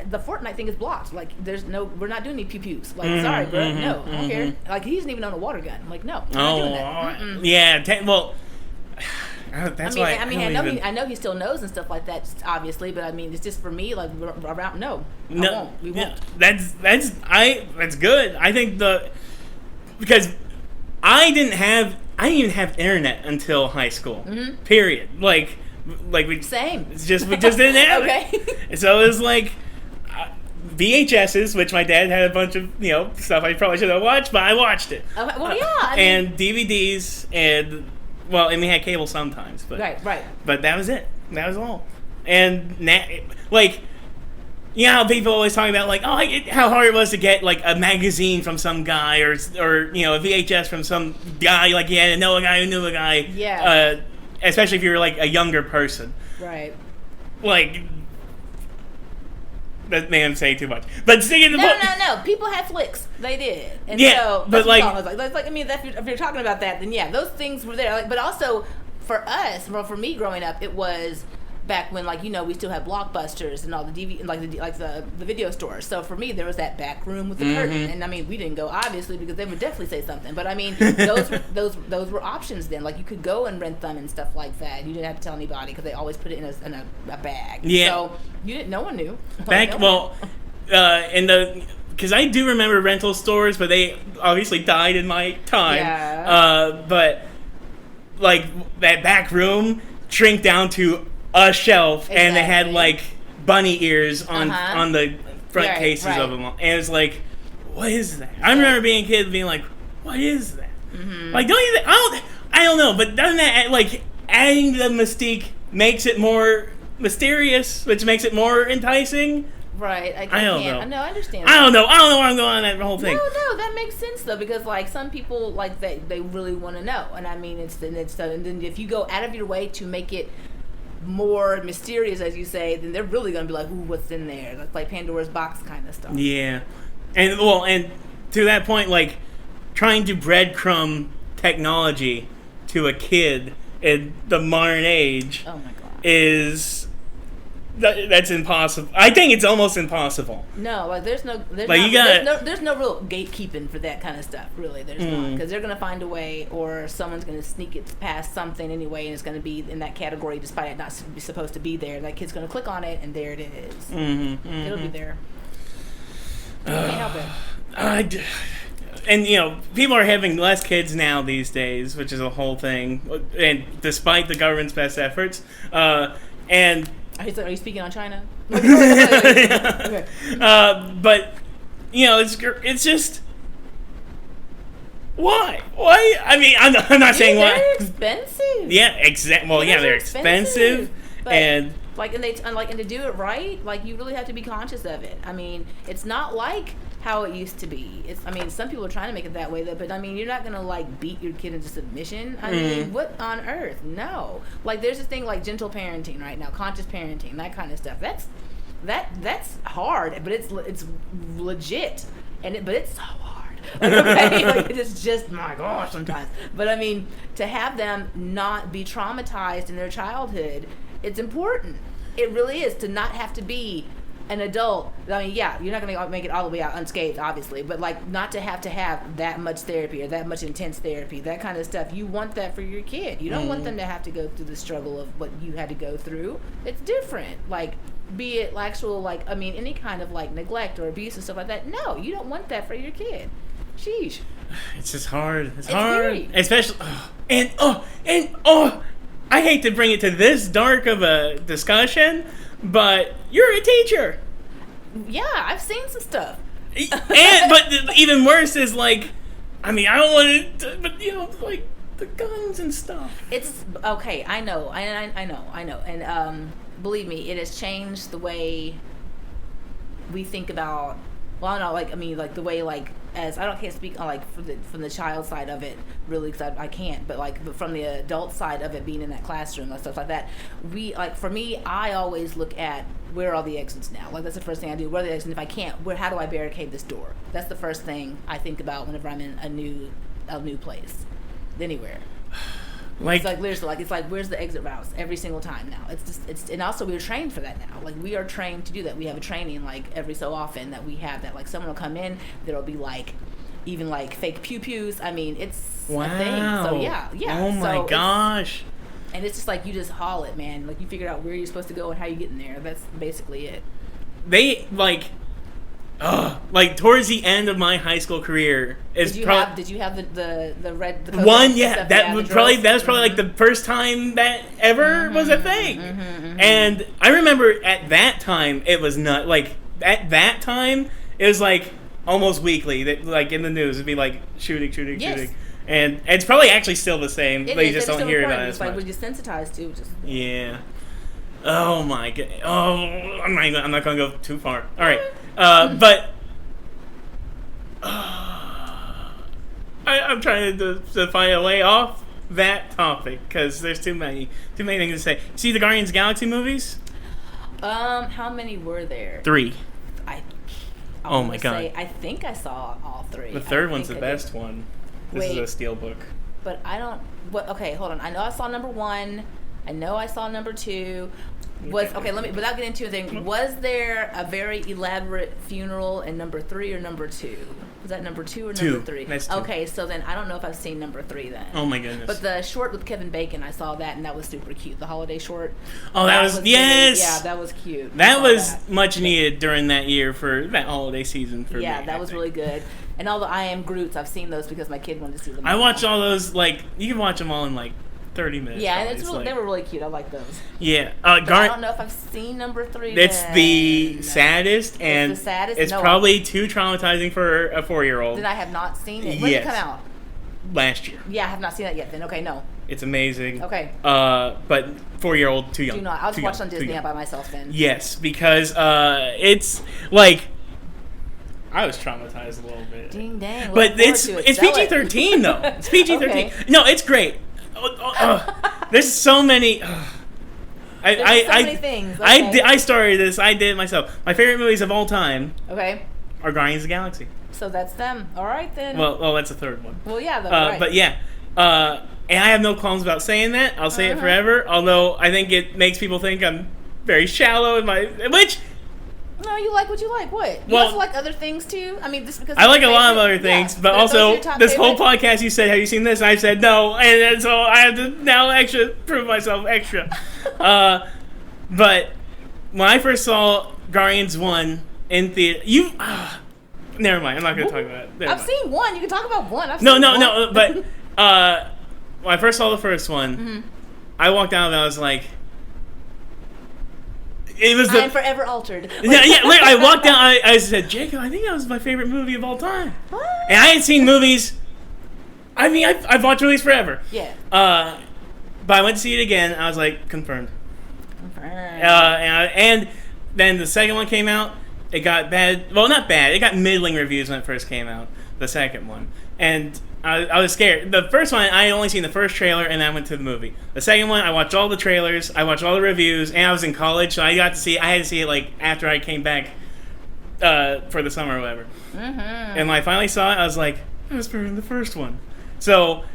The Fortnite thing is blocked. Like we're not doing any pew pews. Like sorry, bro, no, I don't care. Like he doesn't even own a water gun. I'm like no, I'm not doing that. Yeah. That's I know he still knows and stuff like that, obviously, but I mean, it's just for me, like around. We won't. That's good. I think because I didn't even have internet until high school. Period. Like we same. We just didn't have it. So it was like VHSs, which my dad had a bunch of stuff I probably should have watched, but I watched it. Well, yeah. And DVDs and well, and we had cable sometimes, but right. But that was it. That was all. And like, you know how people always talk about like, how hard it was to get like a magazine from some guy or you know, a VHS from some guy, like you had to know a guy who knew a guy. Yeah. Especially if you were like a younger person. Right. Like, that man saying too much. But singing the book. No. People had flicks. They did. And yeah, so but like, I mean, if you're talking about that, then yeah, those things were there. Like, but also for us, well, for me growing up, it was back when, like, you know, we still had Blockbusters and all the DVD, like the video stores. So for me, there was that back room with the curtain, and I mean, we didn't go obviously because they would definitely say something. But I mean, those were options then. Like, you could go and rent them and stuff like that. You didn't have to tell anybody because they always put it in a bag. Yeah. So you didn't. No one knew. Because I do remember rental stores, but they obviously died in my time. Yeah. But like that back room shrink down to a shelf, exactly. And they had like bunny ears on the front cases of them, and it was like, what is that? I remember being a kid being like, what is that? Mm-hmm. Like, I don't know, but doesn't that, like, adding the mystique makes it more mysterious, which makes it more enticing? Right. I don't know. No, I understand. I don't know where I'm going on that whole thing. No, that makes sense though, because like some people, like they really want to know, and I mean and then if you go out of your way to make it more mysterious, as you say, then they're really gonna be like, ooh, what's in there? That's like Pandora's box kind of stuff. Yeah, and to that point, like trying to breadcrumb technology to a kid in the modern age. Oh my god. That's impossible. I think it's almost impossible. No, like there's no real gatekeeping for that kind of stuff. Really, there's not, because they're gonna find a way, or someone's gonna sneak it past something anyway, and it's gonna be in that category despite it not supposed to be there. That kid's gonna click on it, and there it is. It'll be there. Can't help it. And you know, people are having less kids now these days, which is a whole thing. And despite the government's best efforts, and. Are you speaking on China? Okay. But you know, it's just why? I mean, I'm not saying why. They're expensive. Yeah, Well, yeah, they're expensive, and and to do it right, like you really have to be conscious of it. I mean, it's not like how it used to be. I mean, some people are trying to make it that way, though, but I mean, you're not gonna like beat your kid into submission. I mean, what on earth? No. Like, there's this thing like gentle parenting right now, conscious parenting, that kind of stuff. That's hard, but it's legit, but it's so hard. Okay, like, it's just, my gosh, sometimes. But I mean, to have them not be traumatized in their childhood, it's important. It really is, to not have to be an adult. I mean, yeah, you're not going to make it all the way out unscathed, obviously, but like not to have that much therapy or that much intense therapy, that kind of stuff. You want that for your kid. You don't want them to have to go through the struggle of what you had to go through. It's different. Like, be it actual, like, I mean, any kind of like neglect or abuse and stuff like that. No, you don't want that for your kid. Sheesh. It's just hard. It's hard. Especially, I hate to bring it to this dark of a discussion, but you're a teacher. Yeah, I've seen some stuff. But even worse is like, I mean, I don't want to, but you know, like the guns and stuff. It's okay. I know. And believe me, it has changed the way we think about. Well, no, like, I mean, like the way, like, can't speak like from the child side of it really, because I can't, but from the adult side of it, being in that classroom and stuff like that, for me, I always look at where are all the exits now. Like, that's the first thing I do. Where are the exits? And if I can't, how do I barricade this door? That's the first thing I think about whenever I'm in a new place, anywhere. Like, it's like literally, like, it's like, where's the exit routes every single time now? And also we're trained for that now. Like, we are trained to do that. We have a training like every so often that we have that. Like, someone will come in, there'll be like even like fake pew pews. I mean, it's a thing. So yeah. Oh my gosh. And it's just like, you just haul it, man. Like, you figure out where you're supposed to go and how you get in there. That's basically it. They like towards the end of my high school career, did you have the red the one? Yeah, that was probably like the first time that ever was a thing. And I remember at that time it was not like at that time it was like almost weekly that like in the news it'd be like shooting, And it's probably actually still the same, but you just don't hear about it as much. Like, when you're sensitized to just... Yeah. Oh, my God. Oh, I'm not going to go too far. All right. But... I'm trying to find a way off that topic, because there's too many things to say. See the Guardians of the Galaxy movies? How many were there? 3. Oh my God! I think I saw all 3. The third one's the best one. This is a steelbook. But I don't. Okay, hold on. I know I saw number 1. I know I saw number 2. Let me, without getting into anything, was there a very elaborate funeral in number 3 or number 2? Was that number 2 or number 3? That's 2. Okay, so then I don't know if I've seen number 3 then. Oh my goodness! But the short with Kevin Bacon, I saw that, and that was super cute. The holiday short. Oh, that was yes. Really, yeah, that was cute. That was much needed during that year for that holiday season for me. Yeah, that was really good. And all the I Am Groots, I've seen those because my kid wanted to see them. I watched all those, like, you can watch them all in like 30 minutes. Yeah, and they were really cute. I like those. Yeah. I don't know if I've seen number 3. It's the saddest, and it's probably too traumatizing for a 4-year-old. Then I have not seen it. When did it come out? Last year. Yeah, I have not seen that yet then. Okay, no. It's amazing. Okay. But 4-year-old, too young. Do not. I'll just watch on Disney by myself then. Yes, because it's like... I was traumatized a little bit. Ding dang. But it's PG-13 though. It's PG-13. Okay. No, it's great. There's so many. There's so many things. Okay. I started this. I did it myself. My favorite movies of all time. Okay. Are Guardians of the Galaxy. So that's them. All right then. Well, that's the third one. Well, yeah. Right. But yeah. And I have no qualms about saying that. I'll say it forever. Although I think it makes people think I'm very shallow in my which. No, you like what you like. What? You also like other things too? I mean, just because I like a lot of other things, but also this whole podcast you said, have you seen this? And I said no, and so I have to now prove myself extra. But when I first saw Guardians 1 in theater, never mind. I'm not going to talk about it. I've seen 1. You can talk about 1. No. But when I first saw the first one, I walked out and I was like. I'm forever altered. Yeah. I walked down. I said, Jacob, I think that was my favorite movie of all time. What? And I had seen movies. I mean, I've watched movies forever. Yeah. But I went to see it again. I was like, confirmed. And then the second one came out. It got bad. Well, not bad. It got middling reviews when it first came out. The second one, and I was scared. The first one, I only seen the first trailer, and then I went to the movie. The second one, I watched all the trailers, I watched all the reviews, and I was in college, so I got to see it. I had to see it like after I came back for the summer or whatever. And when I finally saw it, I was like, I was better than the first one. So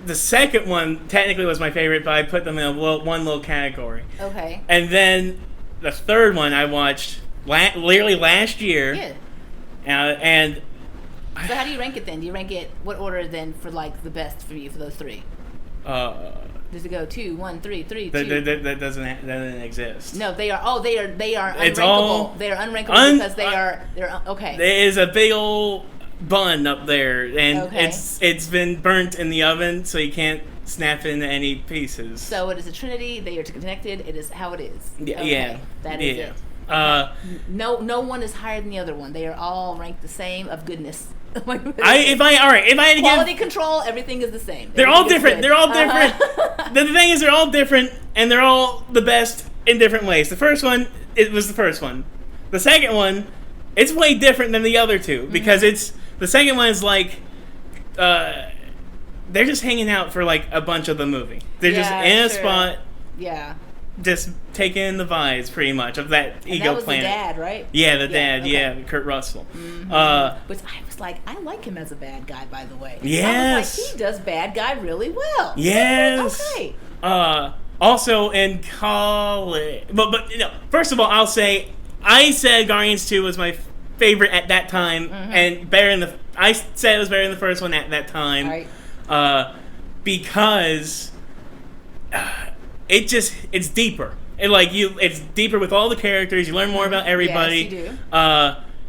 the second one technically was my favorite, but I put them in one little category. Okay. And then the third one I watched literally last year. Yeah. And so how do you rank it then? Do you rank it what order then for like the best for you for those 3? Does it go 2, 1, 3, 3, 2? That doesn't exist. No, they are. They are it's unrankable. They are unrankable because they're okay. There is a big old bun up there, and it's been burnt in the oven, so you can't snap into any pieces. So it is a trinity. They are connected. It is how it is. Yeah. Okay. Yeah. That is it. No one is higher than the other one. They are all ranked the same of goodness. If I had to quality control, everything is the same. They're all different. They're all different. The thing is, they're all different, and they're all the best in different ways. The first one, it was the first one. The second one, it's way different than the other two because the second one is like, they're just hanging out for like a bunch of the movie. They're just in a spot. Yeah. Just taking in the vibes, pretty much, of that ego that was planet. The dad, right? Yeah, the dad. Okay. Yeah, Kurt Russell. Which I was like, I like him as a bad guy, by the way. Yes. I was like, he does bad guy really well. Yes. Okay. Also in college, but first of all, I'll say I said Guardians 2 was my favorite at that time, and I said it was better than the first one at that time, right? Because. It's deeper. It's deeper with all the characters. You learn more about everybody. Yes, you do.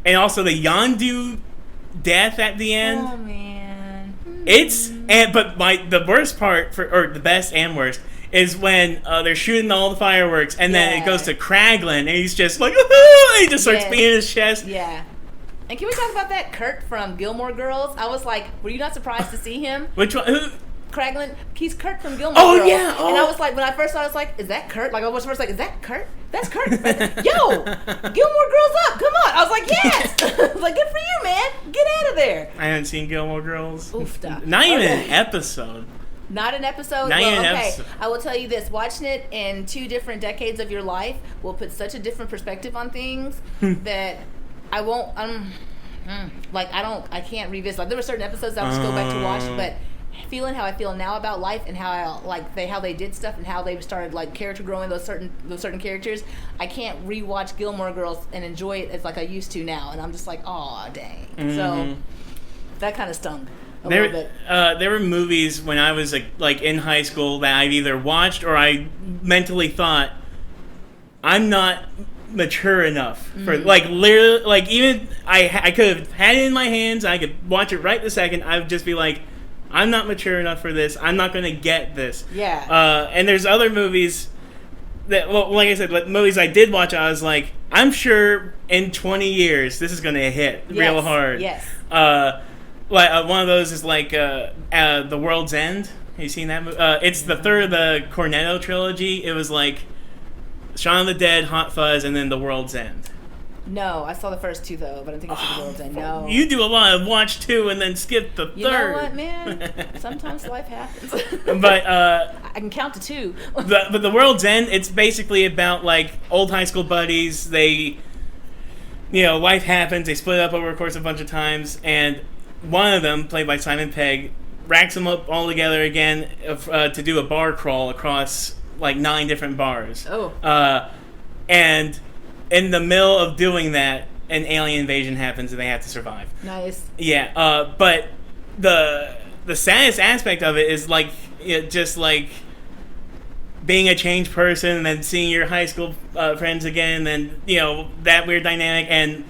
And also the Yondu death at the end. Oh man. But the worst part or the best and worst is when they're shooting all the fireworks and then it goes to Kraglin and he's just like he just starts beating his chest. Yeah. And can we talk about that Kurt from Gilmore Girls? I was like, were you not surprised to see him? Which one? Who? Craiglin, he's Kurt from Gilmore Girls. Oh, yeah. Oh. And I was like, when I first saw it, I was like, is that Kurt? Like, I was first like, is that Kurt? That's Kurt. Yo, Gilmore Girls up. Come on. I was like, yes. I was like, good for you, man. Get out of there. I haven't seen Gilmore Girls. Oofta. Not even an episode. Not an episode? Not even an okay. episode. I will tell you this. Watching it in 2 different decades of your life will put such a different perspective on things that I won't, I can't revisit. Like, there were certain episodes I'll just go back to watch, but feeling how I feel now about life and how how they did stuff and how they started like character growing those certain characters, I can't rewatch Gilmore Girls and enjoy it as like I used to now, and I'm just like, oh dang. Mm-hmm. So that kind of stung a little bit. There were movies when I was like in high school that I've either watched or I mentally thought, I'm not mature enough for like literally, like, even I could have had it in my hands, I could watch it right this second, I would just be like, I'm not mature enough for this. I'm not going to get this. Yeah. And there's other movies that, well, like I said, movies I did watch, I was like, I'm sure in 20 years this is going to hit real hard. Yes. One of those is like The World's End. Have you seen that movie? It's the third of the Cornetto trilogy. It was like Shaun of the Dead, Hot Fuzz, and then The World's End. No, I saw the first 2 though, but I think I saw The World's End. No. You do a lot of watch 2 and then skip the third. You know what, man? Sometimes life happens. But I can count to 2. But The World's End, it's basically about like old high school buddies. They, life happens. They split up over the course of a bunch of times, and one of them, played by Simon Pegg, racks them up all together again to do a bar crawl across like 9 different bars. Oh. And in the middle of doing that, an alien invasion happens and they have to survive. Nice. Yeah, but the saddest aspect of it is like just like being a changed person and then seeing your high school friends again, and then that weird dynamic, and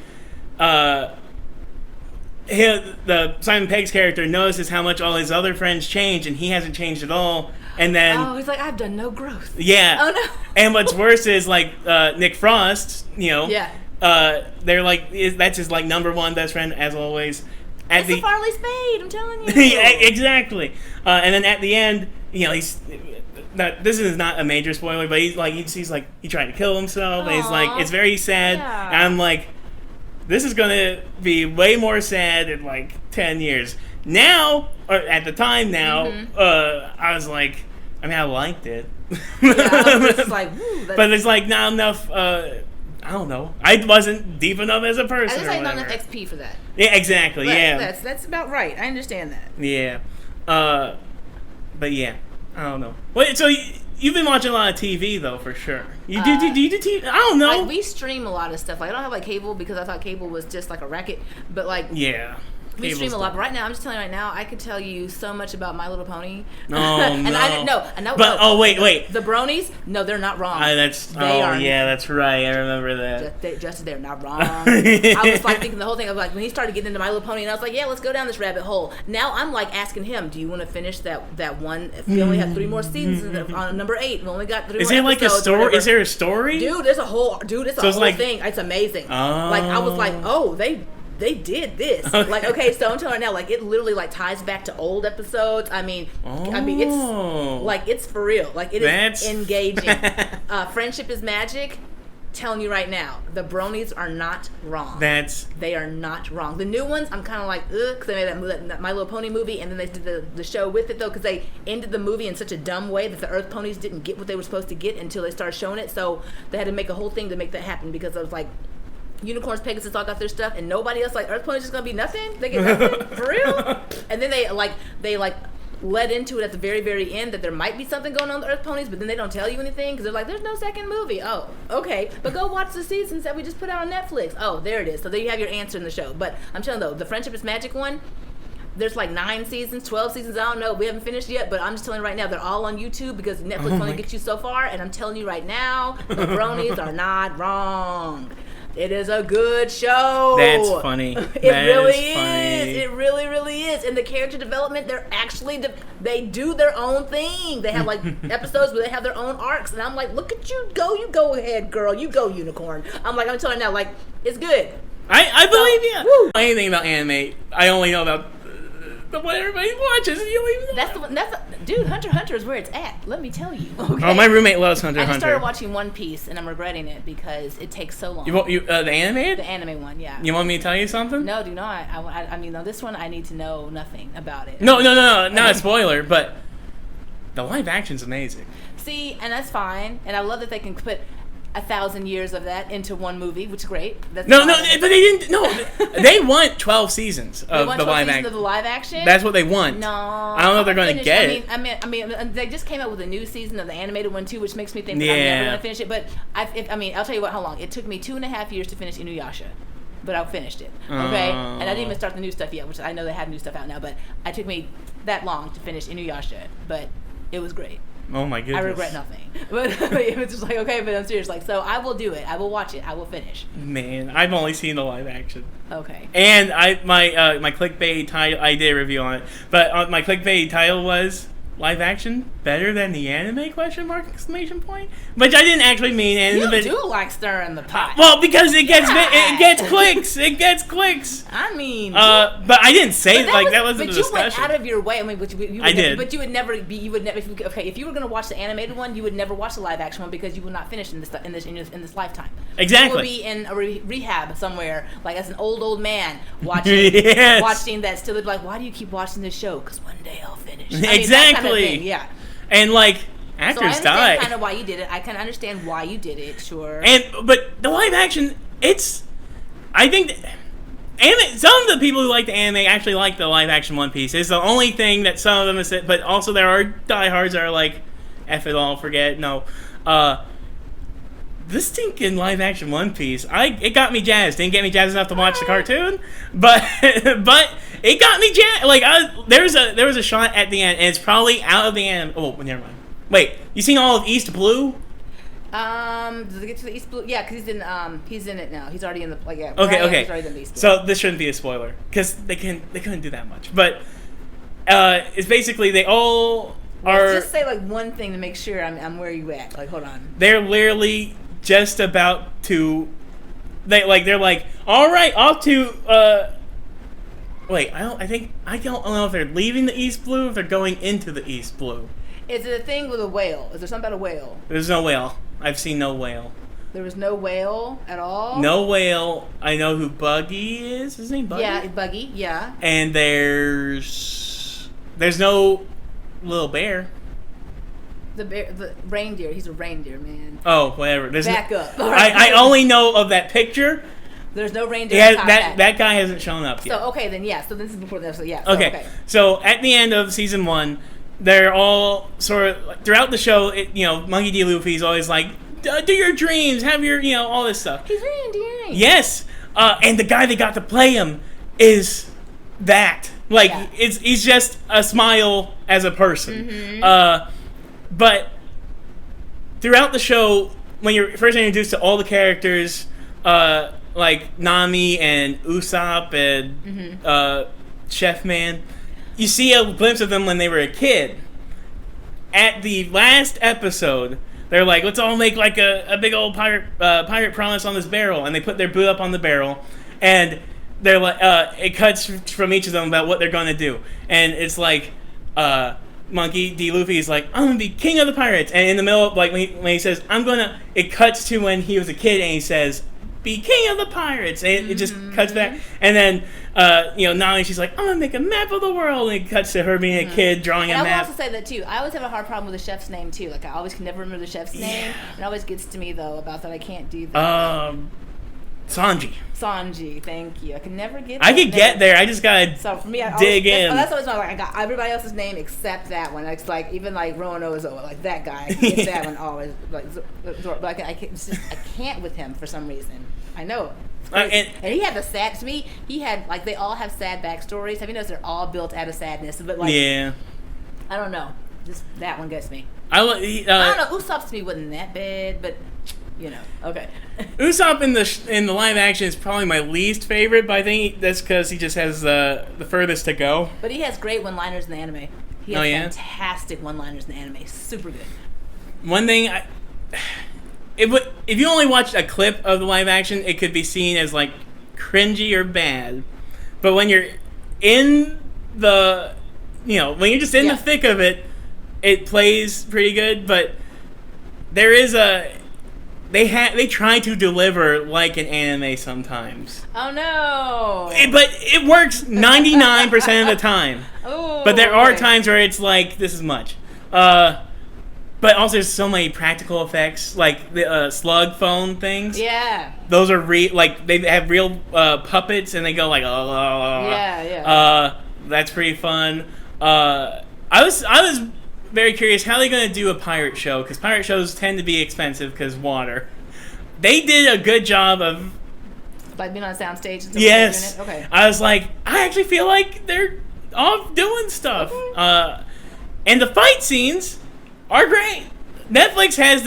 the Simon Pegg's character notices how much all his other friends change and he hasn't changed at all. And then he's like, I've done no growth. Yeah. Oh no. And what's worse is like Nick Frost, Yeah. They're like, that's his like number 1 best friend as always. It's the Farley Spade, I'm telling you. Yeah, exactly. And then at the end, he's this is not a major spoiler, but he's like he tried to kill himself. And he's like, it's very sad. Yeah. And I'm like, this is gonna be way more sad in like 10 years. Now, or at the time now, I was like, I liked it. Yeah, I was just like, but it's like not enough. I don't know. I wasn't deep enough as a person. I just like not enough XP for that. Yeah, exactly. But yeah, that's about right. I understand that. Yeah, but yeah, I don't know. Wait, so you've been watching a lot of TV though, for sure. You do TV? I don't know. Like, we stream a lot of stuff. Like, I don't have like cable because I thought cable was just like a racket. But like, yeah. We stream a lot, but right now, I'm just telling you right now, I could tell you so much about My Little Pony. Oh, and no. I didn't know. But, wait. The Bronies? No, they're not wrong. That's right. I remember that. Justin, they're not wrong. I was like thinking the whole thing. I was like, when he started getting into My Little Pony, and I was like, yeah, let's go down this rabbit hole. Now I'm like asking him, do you want to finish that one? We only have 3 more seasons on number 8. We only got 3 more episodes. Is there like a story? Is there a story? Dude, it's a whole thing. It's amazing. Like, I was like, oh, they did this. Okay. Like, okay, so I'm telling you now, like, it literally like ties back to old episodes. I mean, it's like, it's for real. Like, it is engaging. Friendship is Magic. Telling you right now, the Bronies are not wrong. They are not wrong. The new ones, I'm kind of like, ugh, because they made that My Little Pony movie, and then they did the show with it, though, because they ended the movie in such a dumb way that the Earth Ponies didn't get what they were supposed to get until they started showing it, so they had to make a whole thing to make that happen, because I was like, Unicorns, Pegasus all got their stuff, and nobody else, like, Earth Pony's just gonna be nothing? They get nothing? For real? And then they led into it at the very, very end that there might be something going on with the Earth Ponies, but then they don't tell you anything, because they're like, there's no second movie. Oh, okay. But go watch the seasons that we just put out on Netflix. Oh, there it is. So there you have your answer in the show. But I'm telling you, though, the Friendship is Magic one, there's like 9 seasons, 12 seasons, I don't know. We haven't finished yet, but I'm just telling you right now, they're all on YouTube because Netflix only gets you so far, and I'm telling you right now, the Bronies are not wrong. It is a good show. That's funny. It really is. It really, really is. And the character development, they're actually they do their own thing. They have like episodes where they have their own arcs, and I'm like, look at you go. You go ahead, girl. You go, unicorn. I'm telling you now, like, it's good. I believe you. Woo. Anything about anime, I only know about what everybody watches. Dude, Hunter x Hunter is where it's at. Let me tell you. Okay? Oh, my roommate loves Hunter x Hunter. I started watching One Piece, and I'm regretting it because it takes so long. The animated? The anime one, yeah. You want me to tell you something? No, do not. I mean, this one, I need to know nothing about it. No, not a spoiler, but the live action's amazing. See, and that's fine, and I love that they can put 1,000 years of that into one movie, which is great. But they didn't. No, they want 12 seasons of the live action. Of the live action. That's what they want. No, I don't know if they're going to get it. I mean, they just came out with a new season of the animated one too, which makes me think that I'm never going to finish it. But I'll tell you what. How long? It took me 2.5 years to finish Inuyasha, but I finished it. Okay, and I didn't even start the new stuff yet, which I know they have new stuff out now. But it took me that long to finish Inuyasha, but it was great. Oh my goodness. I regret nothing. But it was just like, okay, but I'm serious. Like, so I will do it. I will watch it. I will finish. Man, I've only seen the live action. Okay. And my clickbait title, I did a review on it, but my clickbait title was live action better than the anime ? Exclamation point. Which I didn't actually mean. You do like stirring the pot. Well, because it gets clicks. It gets clicks. I mean, but I didn't say that wasn't a discussion. But you went out of your way. I mean, I did. But you would never be. You would never. If you were going to watch the animated one, you would never watch the live action one because you will not finish in this lifetime. Exactly. You will be in a rehab somewhere, like as an old man watching that. Still, be like, why do you keep watching this show? Because one day I'll finish. Exactly. Yeah. And actors die. So I understand kind of why you did it. I can understand why you did it. Sure. But the live action, I think anime. Some of the people who like the anime actually like the live action One Piece. It's the only thing that some of them have said. But also there are diehards that are like, F it all, forget it. No. This stinking live action One Piece, it got me jazzed. Didn't get me jazzed enough to watch the cartoon, but it got me jazzed. There was a shot at the end, and it's probably out of the anime. Oh, never mind. Wait, you seen all of East Blue? Does it get to the East Blue? Yeah, because he's in it now. He's already in the Okay. He's already in the East Blue. So this shouldn't be a spoiler because they couldn't do that much. But it's basically they all are. Just say one thing to make sure I'm where you at. Hold on. They're literally just about to. They're like, all right, off to. Wait, I don't know if they're leaving the East Blue or if they're going into the East Blue. Is it a thing with a whale? Is there something about a whale? There's no whale. I've seen no whale. There was no whale at all? No whale. I know who Buggy is. Is his name Buggy? Yeah, Buggy, yeah. And there's no little bear. The reindeer. He's a reindeer, man. Oh, whatever. Back up. I only know of that picture. There's no reindeer. Yeah, that guy hasn't shown up yet. So, okay, then, yeah. So this is before that. So, yeah. Okay. So, at the end of season 1, they're all sort of throughout the show. Monkey D. Luffy's always like, "Do your dreams, have your, all this stuff." He's really endearing. Yes, and the guy that got to play him is that. He's just a smile as a person. Mm-hmm. But throughout the show, when you're first introduced to all the characters, like Nami and Usopp and Chef Man. You see a glimpse of them when they were a kid. At the last episode, they're like, let's all make a big old pirate promise on this barrel. And they put their boot up on the barrel. And they're like, it cuts from each of them about what they're going to do. And it's like, Monkey D. Luffy's like, I'm going to be king of the pirates. And in the middle, when he says, it cuts to when he was a kid and he says, be king of the pirates. And it just cuts back. And then, Nami, she's like, I'm going to make a map of the world. And it cuts to her being a kid drawing a map. I will also say that, too. I always have a hard problem with the chef's name, too. I always can never remember the chef's name. It always gets to me, though, about that I can't do that. Sanji, thank you. I can never get that. I could get there. I just got to dig in. That's always I got everybody else's name except that one. It's even Roanoke, that guy. I can get that one always. But I can't with him for some reason. I know. And he had the sad, to me, he had, they all have sad backstories. Have you noticed they're all built out of sadness? But, yeah. I don't know. Just that one gets me. I don't know. Usopp to me wasn't that bad, but Okay. Usopp in the live action is probably my least favorite, but I think that's because he just has the furthest to go. But he has great one-liners in the anime. He has fantastic one-liners in the anime. Super good. One thing, if you only watched a clip of the live action, it could be seen as like cringy or bad. But when you're in the, when you're just in the thick of it, it plays pretty good. But there is they try to deliver like an anime sometimes. Oh no! But it works 99% of the time. Oh. But there are times where it's like, this is much. But also there's so many practical effects, like the slug phone things. Yeah. Those are they have real puppets and they go like, that's pretty fun. I was very curious how they're going to do a pirate show, because pirate shows tend to be expensive because water. They did a good job of like being on a soundstage and yes. Doing it? Okay. I was like, I actually feel like they're off doing stuff. Okay. And the fight scenes are great. Netflix has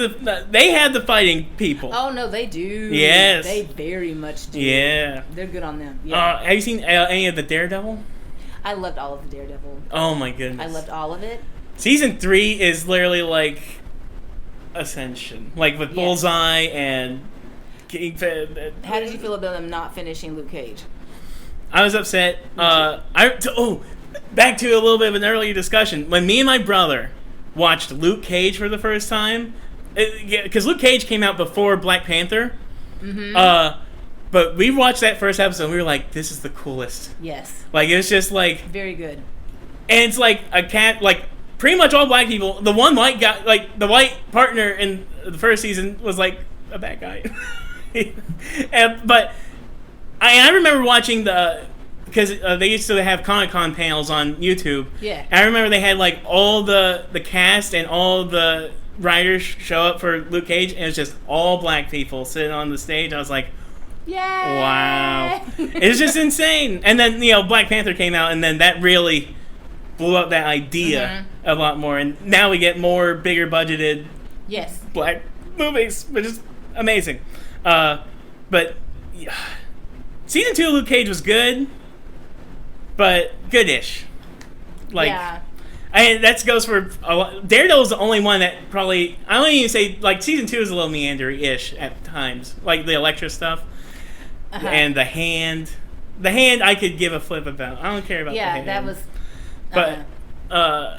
they have the fighting people. Oh no, they do. Yes, they very much do. Yeah, they're good on them. Yeah. Have you seen any of the Daredevil? I loved all of the Daredevil. Oh my goodness, I loved all of it. Season 3 is literally like Ascension, like with Bullseye and. How did you feel about them not finishing Luke Cage? I was upset. Back to a little bit of an earlier discussion. When me and my brother watched Luke Cage for the first time, because Luke Cage came out before Black Panther. Mm-hmm. But we watched that first episode and we were like, this is the coolest. Yes. Like, it was just like... very good. And it's like a cat, like, pretty much all black people. The one white guy, like, the white partner in the first season was like a bad guy. But I remember watching because they used to have Comic-Con panels on YouTube. Yeah. And I remember they had like all the cast and all the writers show up for Luke Cage, and it was just all black people sitting on the stage. I was like, yay! Wow. It's just insane. And then, Black Panther came out, and then that really blew up that idea a lot more. And now we get more bigger budgeted black movies, which is amazing. But yeah. Season 2 of Luke Cage was good, but goodish. Like, that goes for a lot. Daredevil's the only one that probably, I don't even say, like, Season 2 is a little meandery-ish at times. Like, the Elektra stuff. And the hand. The hand I could give a flip about. I don't care about the hand. Yeah, that was... But,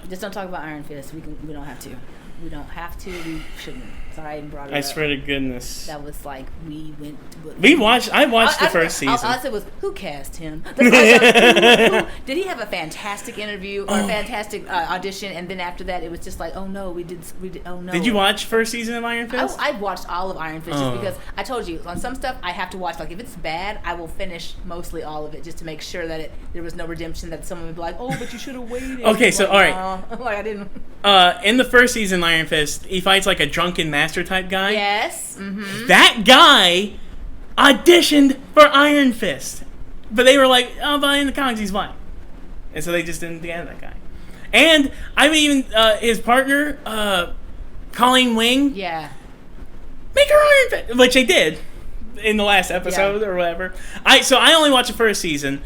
just don't talk about Iron Fist. We don't have to. We don't have to. We shouldn't. Sorry, I brought it up. I swear to goodness. That was like, I watched the first season. All I said was, who cast him? Did he have a fantastic interview or a fantastic audition? And then after that, it was just like, oh no, we did, oh no. Did you watch first season of Iron Fist? I watched all of Iron Fist just because I told you, on some stuff, I have to watch. Like, if it's bad, I will finish mostly all of it just to make sure that there was no redemption, that someone would be like, oh, but you should have waited. Okay, so, all right. Like, I didn't. In the first season of Iron Fist, he fights like a drunken master type guy. Yes. Mm-hmm. That guy auditioned for Iron Fist, but they were like, "Oh, but in the comics he's white," and so they just didn't get that guy. And I mean, even his partner, Colleen Wing, make her Iron Fist, which they did in the last episode or whatever. I only watched the first season.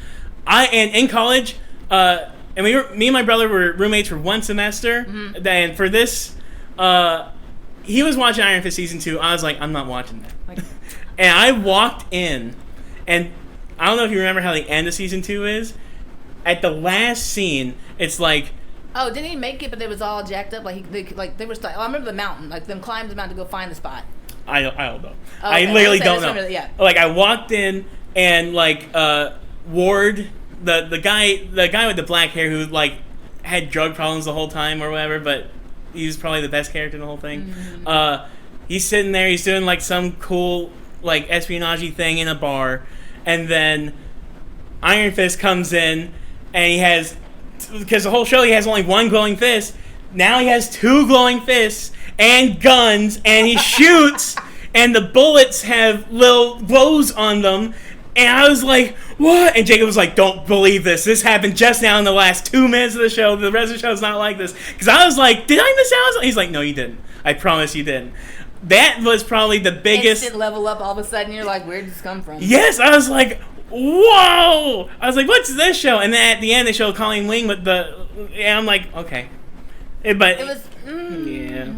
And in college, and me and my brother were roommates for one semester. Mm-hmm. And for this, he was watching Iron Fist season 2. I was like, I'm not watching that. And I walked in, and I don't know if you remember how the end of season 2 is. At the last scene, it's like, oh, didn't he make it? But they was all jacked up. Like they were. I remember the mountain. Like them climbed the mountain to go find the spot. I don't know. Okay. I literally don't know. Like, I walked in, and like Ward, the guy with the black hair who like had drug problems the whole time or whatever, but he's probably the best character in the whole thing. Mm-hmm. He's sitting there. He's doing like some cool like espionage thing in a bar, and then Iron Fist comes in, and he has, because the whole show he has only one glowing fist. Now he has 2 glowing fists and guns, and he shoots, and the bullets have little glows on them. And I was like, what? And Jacob was like, don't believe this. This happened just now in the last 2 minutes of the show. The rest of the show is not like this. Because I was like, did I miss out? He's like, no, you didn't. I promise you didn't. that was probably the biggest... Instant level up, all of a sudden you're like, where did this come from? Yes, I was like, whoa! I was like, what's this show? And then at the end they show Colleen Wing with the... And I'm like, okay. But... It was... Yeah.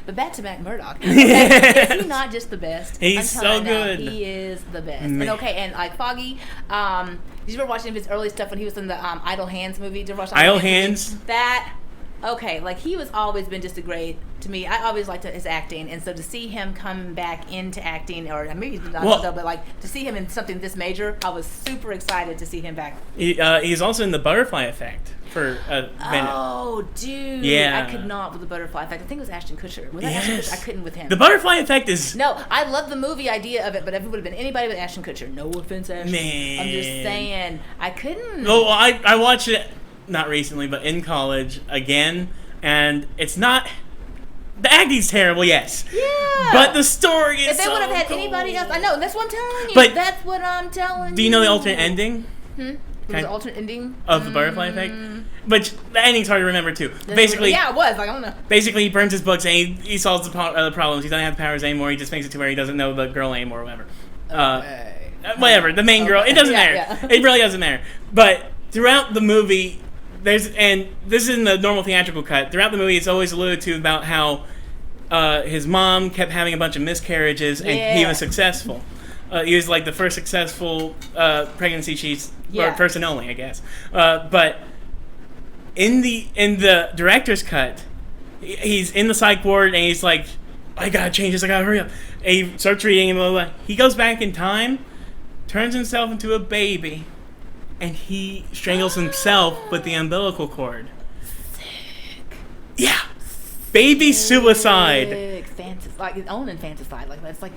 But back to Matt Murdock. Okay, is he not just the best? He's so good. He is the best. And okay, and like Foggy, did you ever watch any of his early stuff when he was in the Idle Hands movie? Did you ever watch Idle Hands? That, okay, like he was always been just a great, to me, I always liked his acting, and so to see him come back into acting, or maybe he's not, but like to see him in something this major, I was super excited to see him back. He's also in The Butterfly Effect. For a minute. Oh, dude. Yeah. I could not with The Butterfly Effect. I think it was Ashton Kutcher. Was that Ashton Kutcher? I couldn't with him. The Butterfly Effect is... No, I love the movie idea of it, but if it would have been anybody but Ashton Kutcher. No offense, Ashton. Man. I'm just saying. I couldn't. Well, I watched it, not recently, but in college again, and it's not... The acting's terrible, yes. Yeah. But the story is if they would have had anybody else... I know, that's what I'm telling you. But that's what I'm telling you. Do you know the alternate ending? Was the alternate ending of The Butterfly Effect, which the ending's hard to remember too. Basically, yeah, it was. Like, I don't know. Basically, he burns his books and he solves the problems. He doesn't have powers anymore. He just makes it to where he doesn't know the girl anymore, or whatever. Whatever, the main girl. It doesn't matter. Yeah. It really doesn't matter. But throughout the movie, and this is in the normal theatrical cut. Throughout the movie, it's always alluded to about how his mom kept having a bunch of miscarriages and he was successful. He was like the first successful pregnancy she's person only, I guess. But in the director's cut, he's in the psych ward and he's like, I gotta change this, I gotta hurry up. And he starts reading and blah, blah, blah. He goes back in time, turns himself into a baby, and he strangles himself with the umbilical cord. Sick. Yeah. Baby suicide. Like his own infanticide. Like that's like...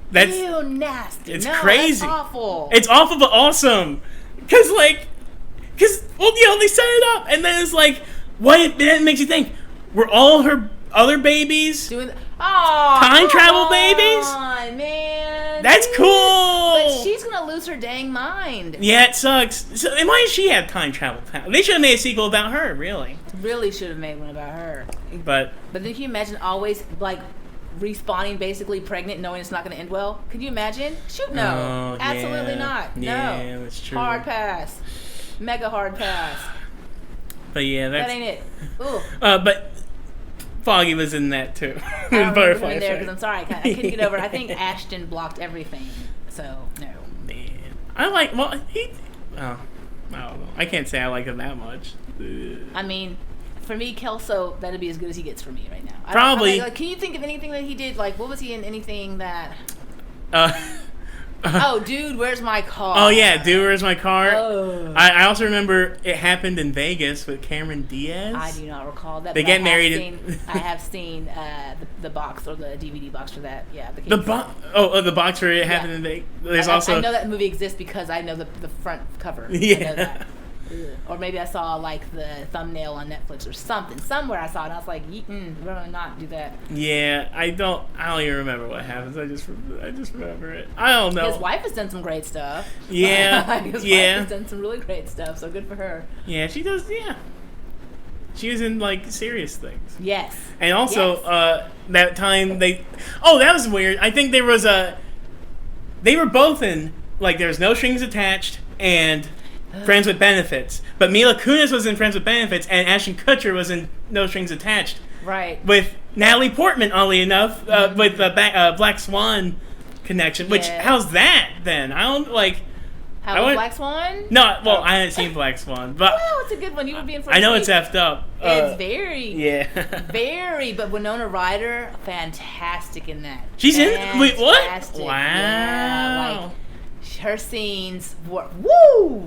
That's ew, nasty. It's crazy. That's awful. It's awful but awesome. They set it up, and then it's like, what? Then it makes you think, were all her other babies time travel babies? Come on, man. That's cool. But she's gonna lose her dang mind. Yeah, it sucks. So, and why does she have time travel? They should have made a sequel about her. Really should have made one about her. But then can you imagine always like respawning basically pregnant knowing it's not going to end well? Could you imagine? Shoot, no. Absolutely not. Yeah, no. That's true. Hard pass. Mega hard pass. But yeah, that ain't it. Ooh. But Foggy was in that too. I don't remember him in there because I'm sorry, I couldn't get over it. I think Ashton blocked everything, so no. Man, I like. Well, I don't know. I can't say I like him that much. I mean, for me, Kelso, that'd be as good as he gets for me right now. Probably. Can you think of anything that he did? Like, what was he in? Anything that? Oh, Dude, Where's My Car? Oh yeah, Dude, Where's My Car? Oh. I also remember it happened in Vegas with Cameron Diaz. I do not recall that. They get married. I have seen the box or the DVD box for that. Yeah, the box where it happened in Vegas. There's also. I know that movie exists because I know the front cover. Yeah. I know that. Or maybe I saw like the thumbnail on Netflix or something. Somewhere I saw it and I was like, we're gonna not do that. Yeah, I don't even remember what happens. I just remember it. I don't know. His wife has done some great stuff. Yeah. His wife has done some really great stuff, so good for her. Yeah, she does, yeah. She was in like serious things. Yes. And also, that time that was weird. I think they were both in, like, There's No Strings Attached and Friends with Benefits. But Mila Kunis was in Friends with Benefits, and Ashton Kutcher was in No Strings Attached. Right. With Natalie Portman, oddly enough, with the Black Swan connection. Which, how's that, then? I don't, like... Black Swan? No, well, I haven't seen Black Swan, but... Well, it's a good one. You would be in for I know it's effed up. It's very... Yeah. Very, but Winona Ryder, fantastic in that. She's in... Wait, what? Wow. Yeah, like... Her scenes were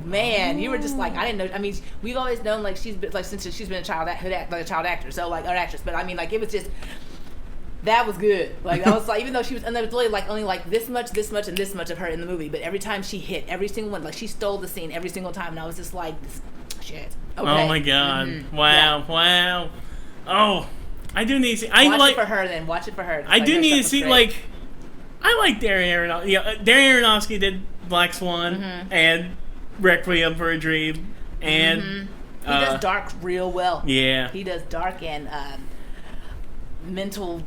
man. You were just like, I didn't know. I mean, we've always known like she's been, like, since she's been a child actor, so like, or actress. But I mean, like, it was just, that was good. Like, I was like, even though she was, and there was really like only like this much, and this much of her in the movie, but every time she hit every single one, like she stole the scene every single time, and I was just like, shit. Okay. Oh my god! Mm-hmm. Wow! Oh, I do need to see. Watch it for her. Then watch it for her. I do need to see like. I like Darren Aronofsky. Yeah, Darren Aronofsky did Black Swan and Requiem for a Dream, and he does dark real well. Yeah, he does dark, and mental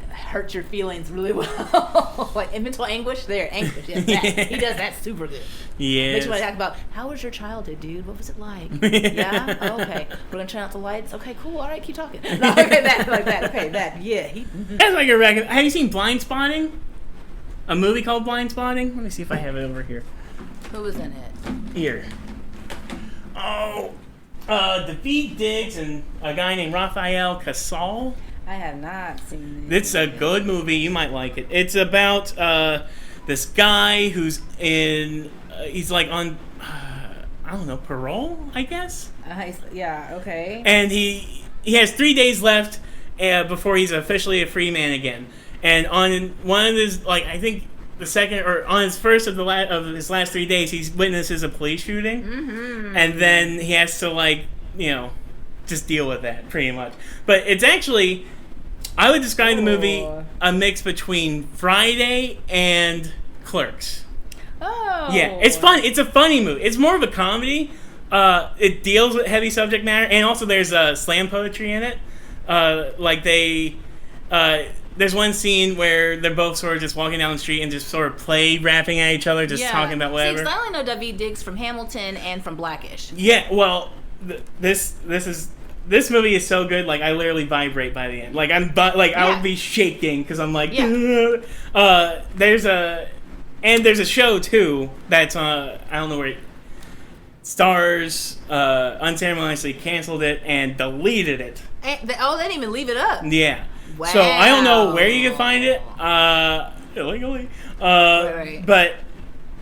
hurt your feelings really well. Like mental anguish. Anguish. Yes, that. He does that super good. Yeah. Makes you want to talk about how was your childhood, dude? What was it like? Yeah. Oh, okay. We're gonna turn out the lights. Okay, cool. All right, keep talking. No, okay, that like that. Okay, that. Yeah. That's like a record. Have you seen Blind Spotting? A movie called Blind Spotting? Let me see if I have it over here. Who was in it? Here. Oh, Daveed Diggs and a guy named Rafael Casal. I have not seen it. It's a good movie. You might like it. It's about this guy who's in. He's like on, I don't know, parole, I guess. Yeah. Okay. And he has 3 days left before he's officially a free man again. And on one of his, like, I think the second, or on his first of his last 3 days, he witnesses a police shooting. Mm-hmm. And then he has to, like, just deal with that, pretty much. But it's actually, I would describe the movie a mix between Friday and Clerks. Oh. Yeah, it's fun. It's a funny movie. It's more of a comedy. It deals with heavy subject matter, and also there's slam poetry in it. There's one scene where they're both sort of just walking down the street and just sort of rapping at each other, just talking about whatever. See, 'cause I only know Daveed Diggs from Hamilton and from Blackish. Yeah, well, this movie is so good. Like, I literally vibrate by the end. Like, I'll be shaking because I'm like, there's a show too that's I don't know where it stars unceremoniously canceled it and deleted it. They didn't even leave it up. Yeah. Wow. So I don't know where you can find it illegally. Right. But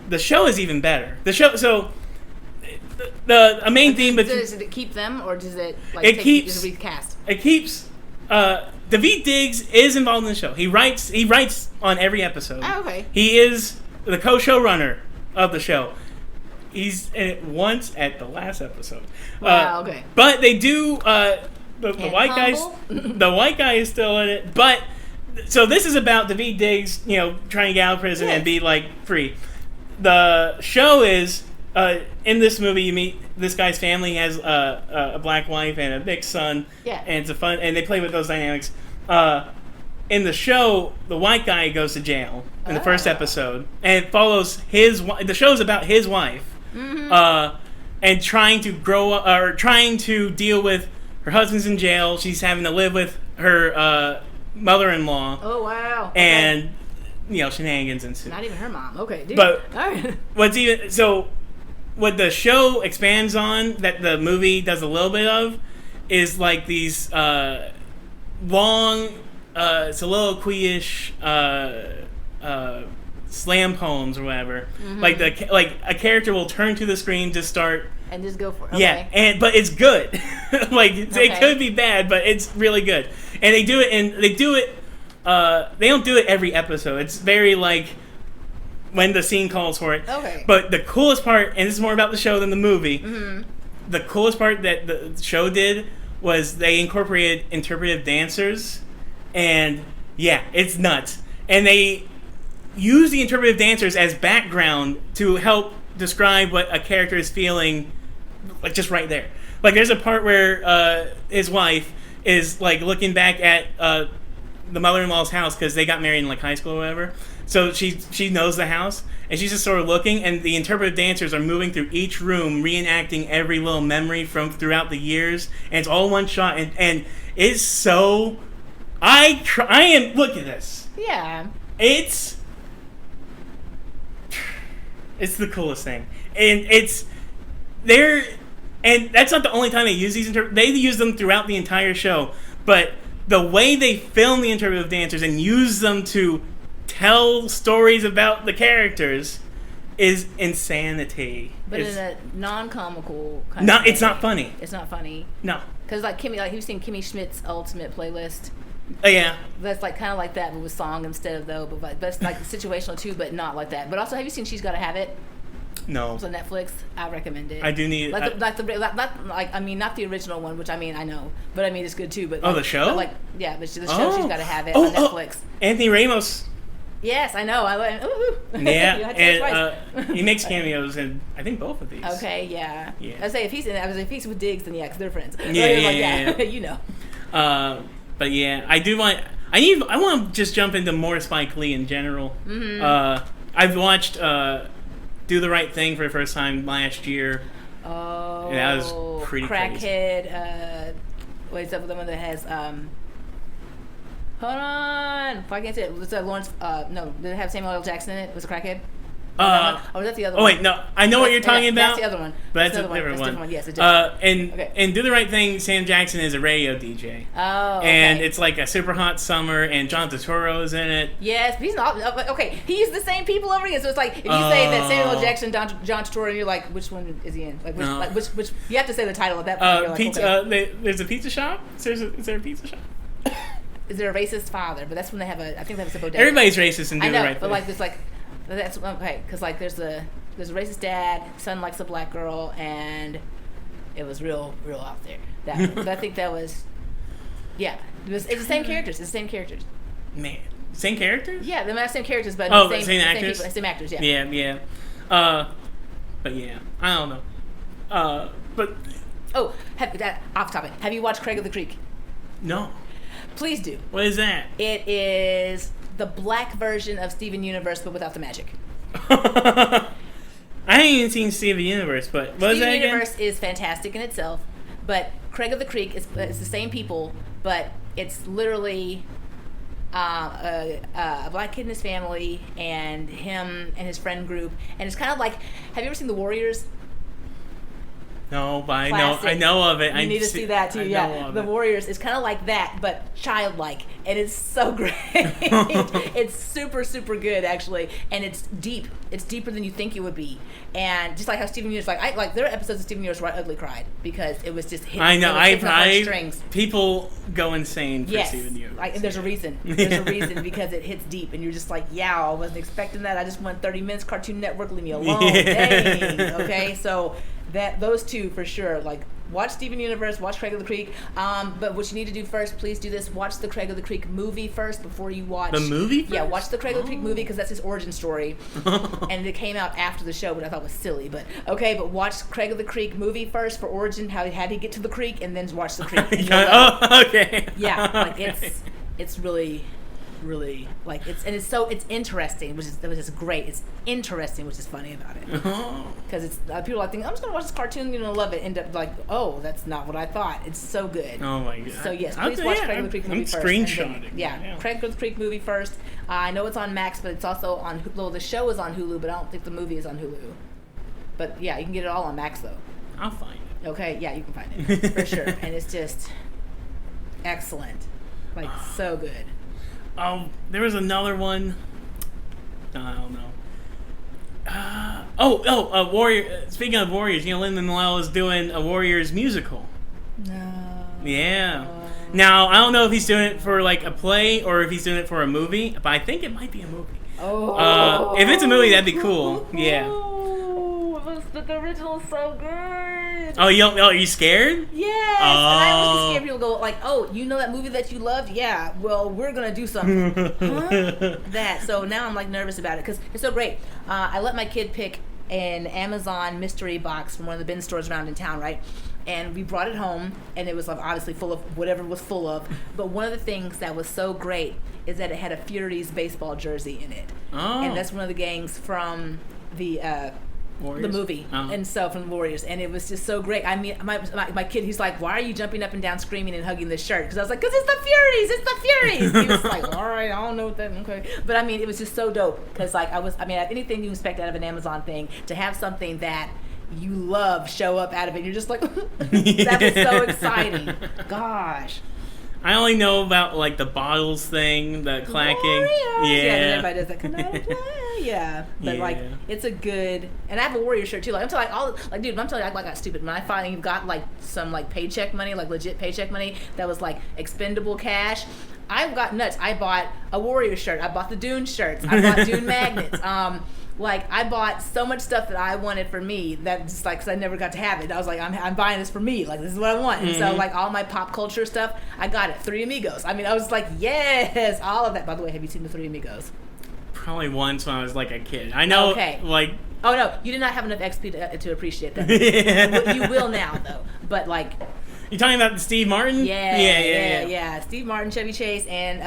the show is even better. The show, so the main theme. Does it keep them, or does it recast? It keeps. Daveed Diggs is involved in the show. He writes on every episode. Oh, okay. He is the co-showrunner of the show. He's in it once at the last episode. Wow. Okay. But they do. The white guy is still in it, but so this is about Daveed Diggs, trying to get out of prison and be like free. The show is in this movie you meet this guy's family. He has a black wife and a big son. Yeah, and it's and they play with those dynamics. In the show, the white guy goes to jail in the first episode, and it follows the show's about his wife, and trying to grow up or trying to deal with. Her husband's in jail. She's having to live with her mother-in-law. Oh, wow. Okay. And, shenanigans ensue. Not even her mom. Okay, dude. But what the show expands on that the movie does a little bit of is like these long soliloquy-ish slam poems or whatever. Mm-hmm. Like a character will turn to the screen to start and just go for it. Okay. Yeah, but it's good. It could be bad, but it's really good. And they do it they don't do it every episode. It's very like when the scene calls for it. Okay. But the coolest part, and this is more about the show than the movie, the coolest part that the show did was they incorporated interpretive dancers, and yeah, it's nuts. And they use the interpretive dancers as background to help describe what a character is feeling, like just right there. Like there's a part where his wife is like looking back at the mother-in-law's house because they got married in like high school or whatever. So she knows the house and she's just sort of looking, and the interpretive dancers are moving through each room, reenacting every little memory from throughout the years, and it's all one shot, and it's so. I am. Look at this. Yeah. It's the coolest thing, and it's there, and that's not the only time they use these. They use them throughout the entire show, but the way they film the interpretive dancers and use them to tell stories about the characters is insanity. But in a non-comical kind of way. It's not funny. It's not funny. No. Because you've seen Kimmy Schmidt's Ultimate Playlist. Yeah. That's like kind of like that, but with song instead of though. But that's like situational too, but not like that. But also, have you seen She's Gotta Have It? No. It's on Netflix. I recommend it. I do need not the original one, which I know, but I mean it's good too. But the show? But the show She's Gotta Have It on Netflix. Anthony Ramos. Yes, I know. I went. Ooh. Yeah, and he makes cameos in I think both of these. Okay, yeah. I say if he's with Diggs, then yeah, because they're friends. Yeah. You know. But yeah, I want to just jump into more Spike Lee in general. Mm-hmm. I've watched Do the Right Thing for the first time last year. Oh, yeah, that was pretty Crackhead. Crazy. What's up with the one that has? Hold on, if I can't say it. Was that Lawrence? No, did it have Samuel L. Jackson in it? Was it Crackhead? Or was that the other one? Oh wait, no, I know what you're talking about. That's the other one. But that's a different one. Yes, it's different. And Do the Right Thing, Sam Jackson is a radio DJ. Oh, okay. And it's like a super hot summer, and John Turturro's in it. Yes, but he's not. Okay, he used the same people over again. So it's like if you say that Samuel L. Jackson, John Turturro, and you're like, which one is he in? Which you have to say the title at that point. You're pizza. Okay. There's a pizza shop. Is there a pizza shop? Is there a racist father? But that's when they have I think they have a bodega. Everybody's racist and Do the Right Thing. But like there's like. That's okay, because like there's a racist dad, son likes a black girl, and it was real out there. But I think that was, yeah, it's the same characters. It's the same characters. Man, same characters? Yeah, they're not same characters, but same actors. Same actors. Yeah. Yeah. But yeah, I don't know. But off topic. Have you watched Craig of the Creek? No. Please do. What is that? It is the black version of Steven Universe, but without the magic. I haven't even seen Steven Universe, but what is that again? Steven Universe is fantastic in itself, but Craig of the Creek is the same people, but it's literally a black kid and his family, and him and his friend group, and it's kind of like, have you ever seen The Warriors? No, but I know of it. You need to see that too. Yeah, The Warriors is kind of like that, but childlike, and it's so great. It's super, super good actually, and it's deep. It's deeper than you think it would be, and just like how Steven Universe, there are episodes of Steven Universe where I ugly cried because it was just hitting. I know. Strings. People go insane for Steven Universe. There's a reason. There's a reason because it hits deep, and you're just like, yeah, I wasn't expecting that. I just went 30 minutes. Cartoon Network, leave me alone. Yeah. Dang. Okay, so. Those two for sure. Like, watch Steven Universe, watch Craig of the Creek. But what you need to do first, please do this. Watch the Craig of the Creek movie first before you watch. The movie first? Yeah, watch the Craig of the Creek movie because that's his origin story. And it came out after the show, which I thought was silly. But watch Craig of the Creek movie first for origin, how he get to the creek, and then watch the creek. Okay. Yeah, like it's really like it's interesting, which is great. It's interesting, which is funny about it, because it's people think I'm just gonna watch this cartoon, love it. End up like, oh, that's not what I thought. It's so good. Oh my god. So yes, please watch Craig of the Creek movie first. Screenshotting. Yeah, Craig of the Creek movie first. I know it's on Max, but it's also on Hulu. Well, the show is on Hulu, but I don't think the movie is on Hulu. But yeah, you can get it all on Max though. I'll find it. Okay, yeah, you can find it for sure, and it's just excellent, like so good. There was another one. I don't know. Warrior. Speaking of Warriors, Lin-Manuel is doing a Warriors musical. No. Yeah. Now I don't know if he's doing it for like a play or if he's doing it for a movie, but I think it might be a movie. Oh. If it's a movie, that'd be cool. Yeah. The original is so good. Oh, are you scared? Yes. And I always get scared. People go like, "Oh, you know that movie that you loved? Yeah. Well, we're gonna do something." Huh? So now I'm like nervous about it because it's so great. I let my kid pick an Amazon mystery box from one of the bin stores around in town, right? And we brought it home, and it was obviously full of whatever it was full of. But one of the things that was so great is that it had a Furies baseball jersey in it, and that's one of the gangs from the. Warriors? The movie, and so from the Warriors, and it was just so great. I mean, my kid, he's like, "Why are you jumping up and down, screaming and hugging this shirt?" Because I was like, "Because it's the Furies, it's the Furies." He was like, "All right, I don't know what that." Okay, but I mean, it was just so dope because anything you expect out of an Amazon thing, to have something that you love show up out of it, you're just like, that was so exciting. Gosh. I only know about like the bottles thing, the clacking. Warriors. Yeah, everybody does that. Can I play? Yeah, but like it's a good. And I have a Warrior shirt too. Like I'm telling dude, I'm telling you, I got stupid. When I finally got like some like paycheck money, like legit paycheck money that was like expendable cash, I got nuts. I bought a Warrior shirt. I bought the Dune shirts. I bought Dune magnets. Like I bought so much stuff that I wanted for me that just like, cause I never got to have it. I was like, I'm buying this for me. Like this is what I want. And so like all my pop culture stuff, I got it. Three Amigos. I mean, I was like, yes, all of that. By the way, have you seen the Three Amigos? Probably once when I was like a kid. I know. Okay. Like. Oh no, you did not have enough XP to appreciate that. You will now though. But like. You talking about Steve Martin? Yeah. Steve Martin, Chevy Chase, and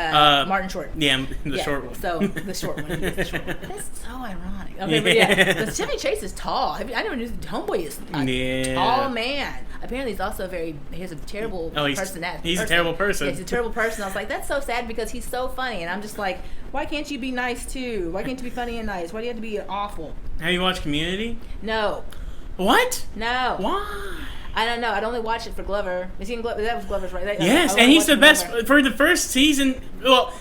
Martin Short. Yeah, the short one. So the short one. That's so ironic. Okay, but but Chevy Chase is tall. I never knew Homeboy is a tall man. Apparently, he's also he has a terrible personality. He's a terrible person. Yeah, he's a terrible person. I was like, that's so sad because he's so funny, and I'm just like, why can't you be nice too? Why can't you be funny and nice? Why do you have to be awful? Have you watched Community? No. What? No. Why? I don't know. I'd only watch it for Glover. That was Glover's, right? Yes, and he's the best for the first season. Well,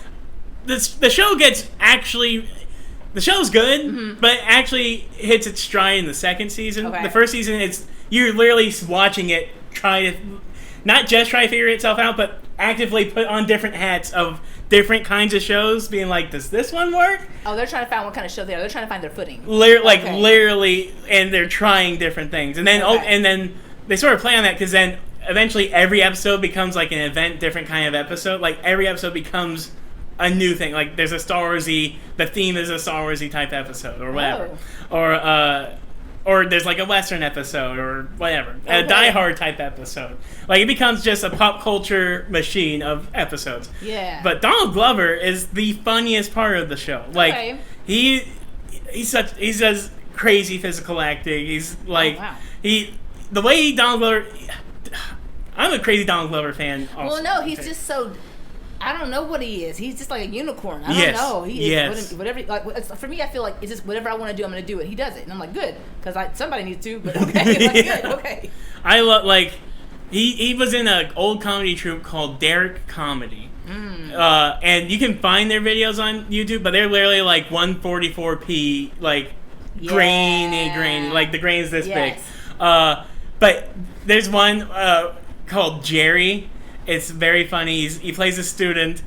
the show gets actually. The show's good, but actually hits its stride in the second season. Okay. The first season, you're literally watching it try to not just try to figure itself out, but actively put on different hats of different kinds of shows, being like, does this one work? Oh, they're trying to find what kind of show they are. They're trying to find their footing. Literally, and they're trying different things, and then and then they sort of play on that because then eventually every episode becomes like an event, different kind of episode. Like every episode becomes a new thing. Like there's a Star Warsy, the theme is a Star Warsy type episode or whatever, or there's like a Western episode or whatever, a Die Hard type episode. Like it becomes just a pop culture machine of episodes. Yeah. But Donald Glover is the funniest part of the show. Like he does crazy physical acting. He's like the way Donald Glover. I'm a crazy Donald Glover fan. Also. Well, no, he's just so. I don't know what he is. He's just like a unicorn. I don't know. He is whatever. Like for me, I feel like it's just whatever I want to do, I'm going to do it. He does it, and I'm like, good, because somebody needs to. But okay, like, good, okay. I love he was in an old comedy troupe called Derek Comedy, and you can find their videos on YouTube, but they're literally like 144p, like grainy, like the grain's this big. But there's one called Jerry. It's very funny. He plays a student,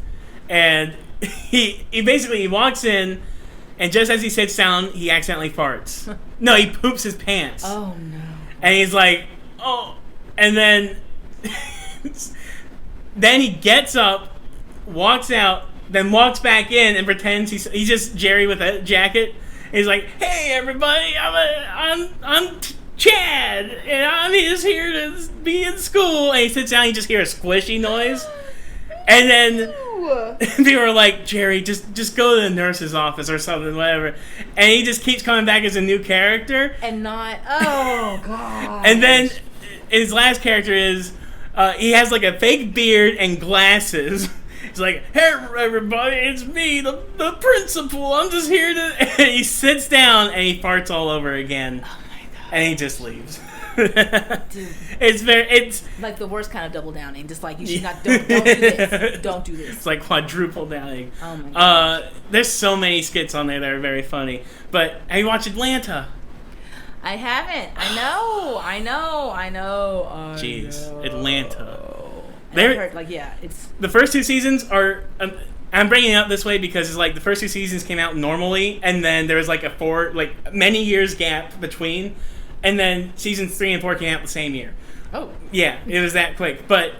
and he basically walks in, and just as he sits down, he accidentally farts. No, he poops his pants. Oh no! And he's like, oh, and then then he gets up, walks out, then walks back in and pretends he's just Jerry with a jacket. And he's like, hey everybody, I'm Chad, and I'm just here to be in school. And he sits down, you just hear a squishy noise. And then people are like, Jerry, just go to the nurse's office or something, whatever. And he just keeps coming back as a new character. And not, oh, God. And then his last character is, he has like a fake beard and glasses. He's like, hey everybody, it's me, the principal. I'm just here to... And he sits down and he farts all over again. And he just leaves. Dude. It's like the worst kind of double downing. Just like you should not don't do this. Don't do this. It's like quadruple downing. Oh my god. There's so many skits on there that are very funny. But have you watched Atlanta? I haven't. I know. Jeez, Atlanta. I heard, it's the first two seasons are. I'm bringing it up this way because it's like the first two seasons came out normally, and then there was like many years gap between, and then seasons 3 and 4 came out the same year. Oh. Yeah, it was that quick. But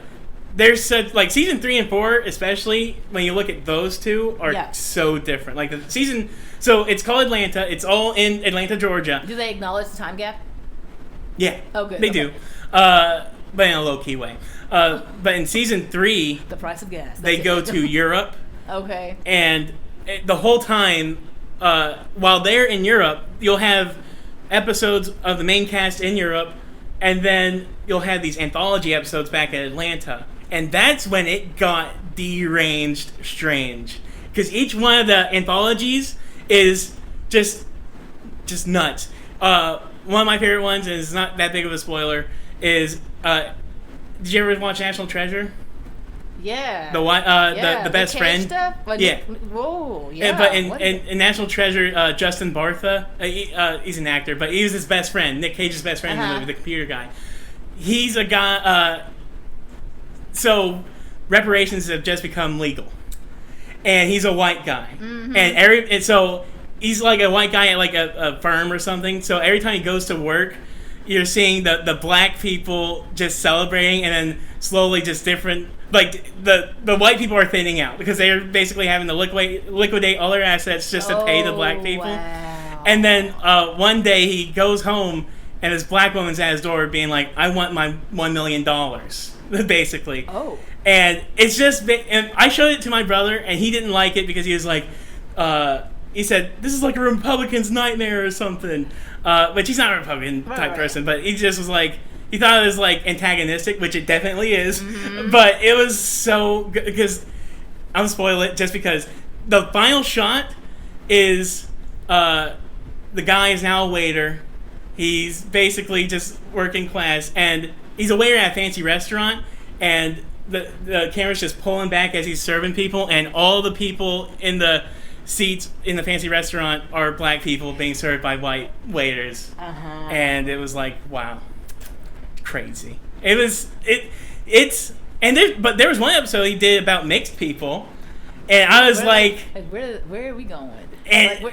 there's such season 3 and 4, especially when you look at those two, are so different. Like the season, so it's called Atlanta. It's all in Atlanta, Georgia. Do they acknowledge the time gap? Yeah. Oh, good. They do, but in a low key way. But in season 3, the price of gas. They go to Europe. Okay. And the whole time, while they're in Europe, you'll have episodes of the main cast in Europe, and then you'll have these anthology episodes back at Atlanta. And that's when it got deranged strange. Because each one of the anthologies is just nuts. One of my favorite ones, and it's not that big of a spoiler, is... did you ever watch National Treasure? Yeah. The best friend. Stuff? Yeah. Whoa. Yeah. But in National Treasure, Justin Bartha, he's an actor, but he was his best friend, Nick Cage's best friend in the movie, the computer guy. He's a guy. So reparations have just become legal, and he's a white guy, and so he's like a white guy at like a firm or something. So every time he goes to work, you're seeing the black people just celebrating, and then slowly just different. Like the white people are thinning out because they're basically having to liquidate all their assets just to pay the black people. Wow. And then one day he goes home and this black woman's at his door being like, "I want my $1 million." basically. Oh. And it's just, and I showed it to my brother, and he didn't like it because he was like, he said, this is like a Republican's nightmare or something. But he's not a Republican type person, but he just was like, he thought it was like antagonistic, which it definitely is. Mm-hmm. But it was so good because, I'll spoil it just because the final shot is the guy is now a waiter. He's basically just working class, and he's a waiter at a fancy restaurant, and the camera's just pulling back as he's serving people, and all the people in the seats in the fancy restaurant are black people being served by white waiters. Uh-huh. And it was like, wow, crazy. But there was one episode he did about mixed people, and I was where are we going? And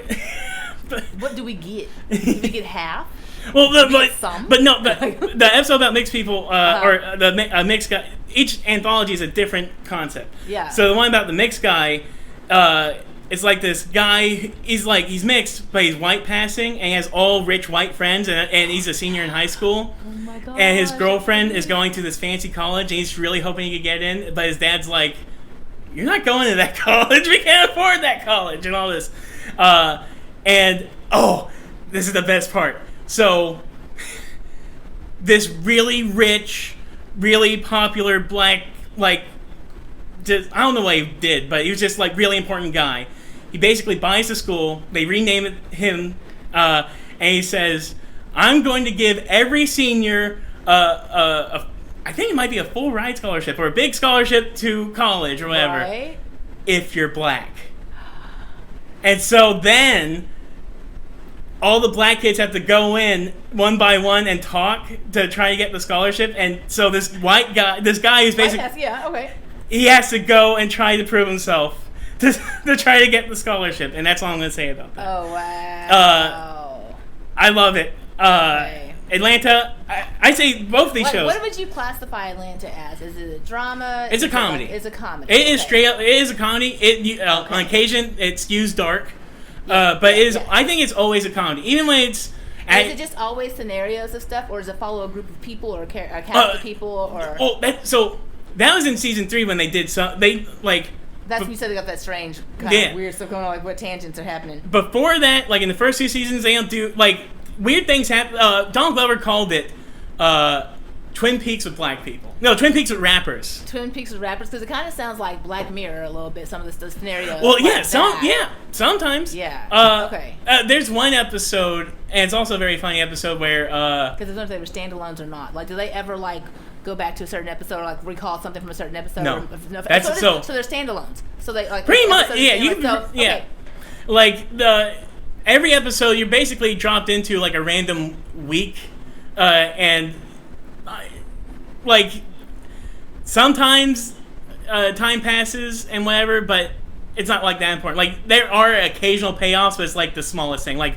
what do we get? Do we get half? Well, but the episode about mixed people, or the mixed guy, each anthology is a different concept. Yeah. So the one about the mixed guy, it's like this guy, he's mixed, but he's white passing, and he has all rich white friends, and he's a senior in high school. Oh my god. And his girlfriend is going to this fancy college, and he's really hoping he could get in, but his dad's like, you're not going to that college, we can't afford that college, and all this. This is the best part. So, this really rich, really popular black, I don't know what he did, but he was just really important guy. He basically buys the school, they rename him, and he says, I'm going to give every senior I think it might be a full ride scholarship or a big scholarship to college or whatever, right, if you're black. And so then all the black kids have to go in one by one and talk to try to get the scholarship. And so this guy who's basically, he has to go and try to prove himself to try to get the scholarship. And that's all I'm going to say about that. Oh, wow. I love it. Atlanta, I say both these shows. What would you classify Atlanta as? Is it a drama? It's a comedy. It's a comedy. It is straight up. It is a comedy. On occasion, it skews dark. But it is. I think it's always a comedy, even when it's. Is it just always scenarios of stuff, or does it follow a group of people or a cast of people? Or that was in season 3 when they did some. That's when you said they got that strange kind of weird stuff going on, what tangents are happening. Before that, in the first 2 seasons, they don't do weird things happen. Donald Glover called it Twin Peaks with black people. No, Twin Peaks with rappers. Twin Peaks with rappers, because it kind of sounds like Black Mirror a little bit. Some of the scenarios. Well, sometimes. Yeah. Okay. There's one episode, and it's also a very funny episode where because I don't know if they were standalones or not. Do they ever go back to a certain episode or recall something from a certain episode? No. That's so they're standalones. So they pretty much. Yeah. Every episode, you're basically dropped into a random week, and sometimes time passes and whatever, but it's not that important. There are occasional payoffs, but it's the smallest thing. I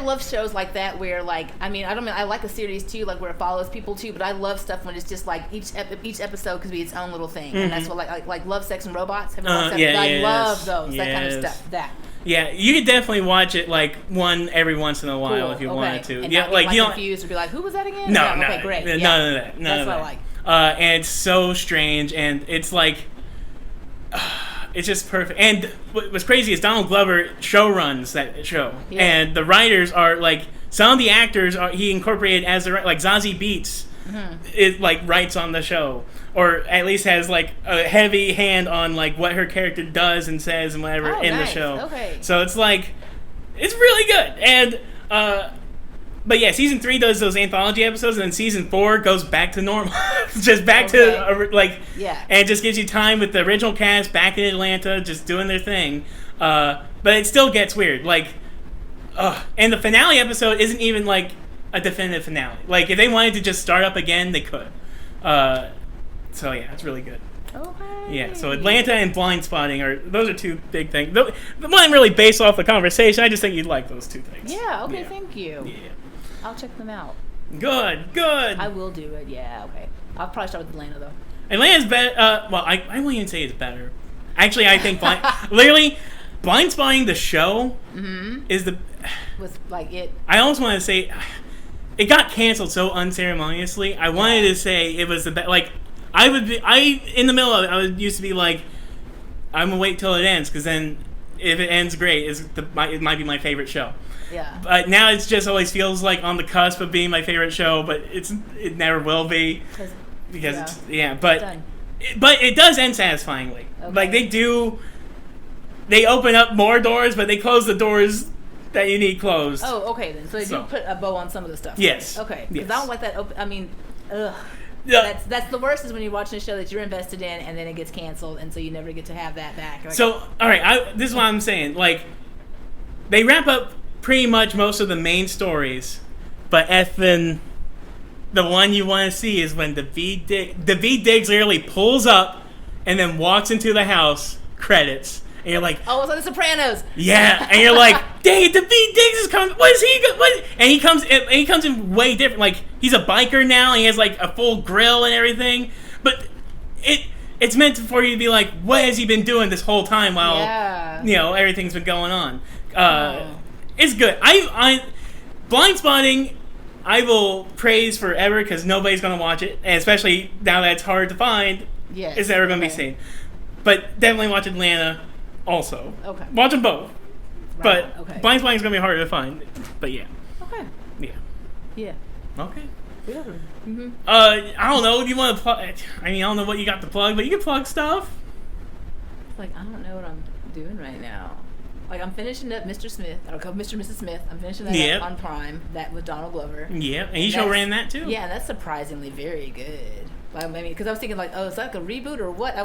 love shows like that where I like a series too, where it follows people too, but I love stuff when it's just each episode could be its own little thing, and that's what like Love, Sex, and Robots. Have you watched that? I love those that kind of stuff. Yeah, you could definitely watch it one every once in a while if you wanted to. And not be confused or be who was that again? No, okay, great. None of that. That's what I like. And it's so strange, and it's it's just perfect. And what's crazy is Donald Glover showruns that show, and the writers are some of the actors he incorporated as Zazie Beetz. It writes on the show, or at least has a heavy hand on what her character does and says and whatever the show. Okay. So it's it's really good. And but yeah, season 3 does those anthology episodes, and then season 4 goes back to normal, just back to and it just gives you time with the original cast back in Atlanta, just doing their thing. But it still gets weird. And the finale episode isn't even a definitive finale. If they wanted to just start up again, they could. So yeah, it's really good. Okay. Yeah, so Atlanta and Blind Spotting those are 2 big things. The one really based off the conversation. I just think you'd like those 2 things. Yeah. Okay. Yeah. Thank you. Yeah. I'll check them out. Good. I will do it. Yeah. Okay. I'll probably start with Atlanta though. Atlanta's better. I won't even say it's better. Actually, I think literally, Blind Spotting the show is the. Was it? I almost want to say. it got canceled so unceremoniously. I wanted to say it was the best. Like, in the middle of it, I used to be like, I'm gonna wait till it ends, because then if it ends great, it might be my favorite show. Yeah. But now it just always feels like on the cusp of being my favorite show, but it never will be. Because but it does end satisfyingly. Okay. Like, they open up more doors, but they close the doors that you need closed. Oh, okay then. So they do put a bow on some of the stuff. Yes. Okay. Because I don't like that open. I mean, ugh. Yeah. That's the worst, is when you're watching a show that you're invested in and then it gets canceled, and so you never get to have that back. Like, so, all right, this is what I'm saying. Like, they wrap up pretty much most of the main stories, but effing the one you want to see is when the V Diggs literally pulls up and then walks into the house. Credits. And you're like, oh, it's like The Sopranos. Yeah, and you're like, dang it, the V Diggs is coming. What is he? What? And he comes in way different. Like, he's a biker now, and he has like a full grill and everything. But it's meant for you to be like, what has he been doing this whole time while everything's been going on? It's good. I Blind Spotting, I will praise forever, because nobody's gonna watch it, and especially now that it's hard to find. Yes. It's never gonna be seen. But definitely watch Atlanta. Also, okay. Watch them both, right. But Blind Spotting is gonna be harder to find. But yeah. Okay. Yeah. Okay. Yeah. Mm-hmm. I don't know. Do you want to plug? I mean, I don't know what you got to plug, but you can plug stuff. Like, I don't know what I'm doing right now. Like, I'm finishing up Mr. Smith. I don't call Mr. and Mrs. Smith. I'm finishing that up on Prime. That with Donald Glover. Yeah, and he show ran that too. Yeah, that's surprisingly very good. I mean, because I was thinking like, oh, is that like a reboot or what? I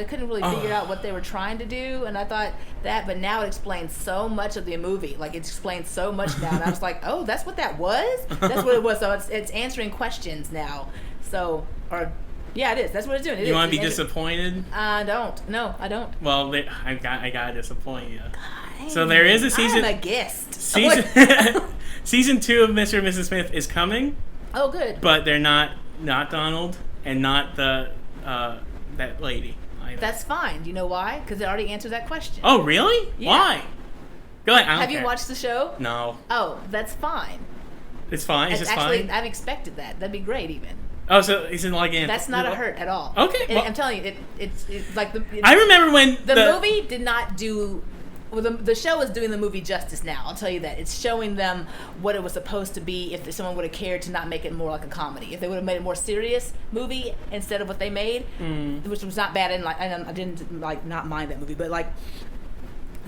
couldn't really figure out what they were trying to do, and I thought that, but now it explains so much of the movie. Like, it explains so much now, and I was like, oh, that's what that was. That's what it was. So it's answering questions now. So, or yeah, it is. That's what it's doing. You want to be disappointed? I don't. No, I don't. Well, I gotta disappoint you. God, so there is a season. I'm a guest. Season 2 of Mr. and Mrs. Smith is coming. Oh, good. But they're not Donald. And not the that lady either. That's fine. Do you know why? Because they already answered that question. Oh, really? Yeah. Why? Go ahead. Have you watched the show? No. Oh, that's fine. It's fine. It's just actually, fine. I've expected that. That'd be great, even. Oh, so it's in like an. That's not a hurt at all. Okay. Well, I'm telling you, it's like the. I remember when the movie did not do. Well, the show is doing the movie justice now. I'll tell you that. It's showing them what it was supposed to be if someone would have cared to not make it more like a comedy. If they would have made a more serious movie instead of what they made, which was not bad. And like, I didn't like not mind that movie, but like,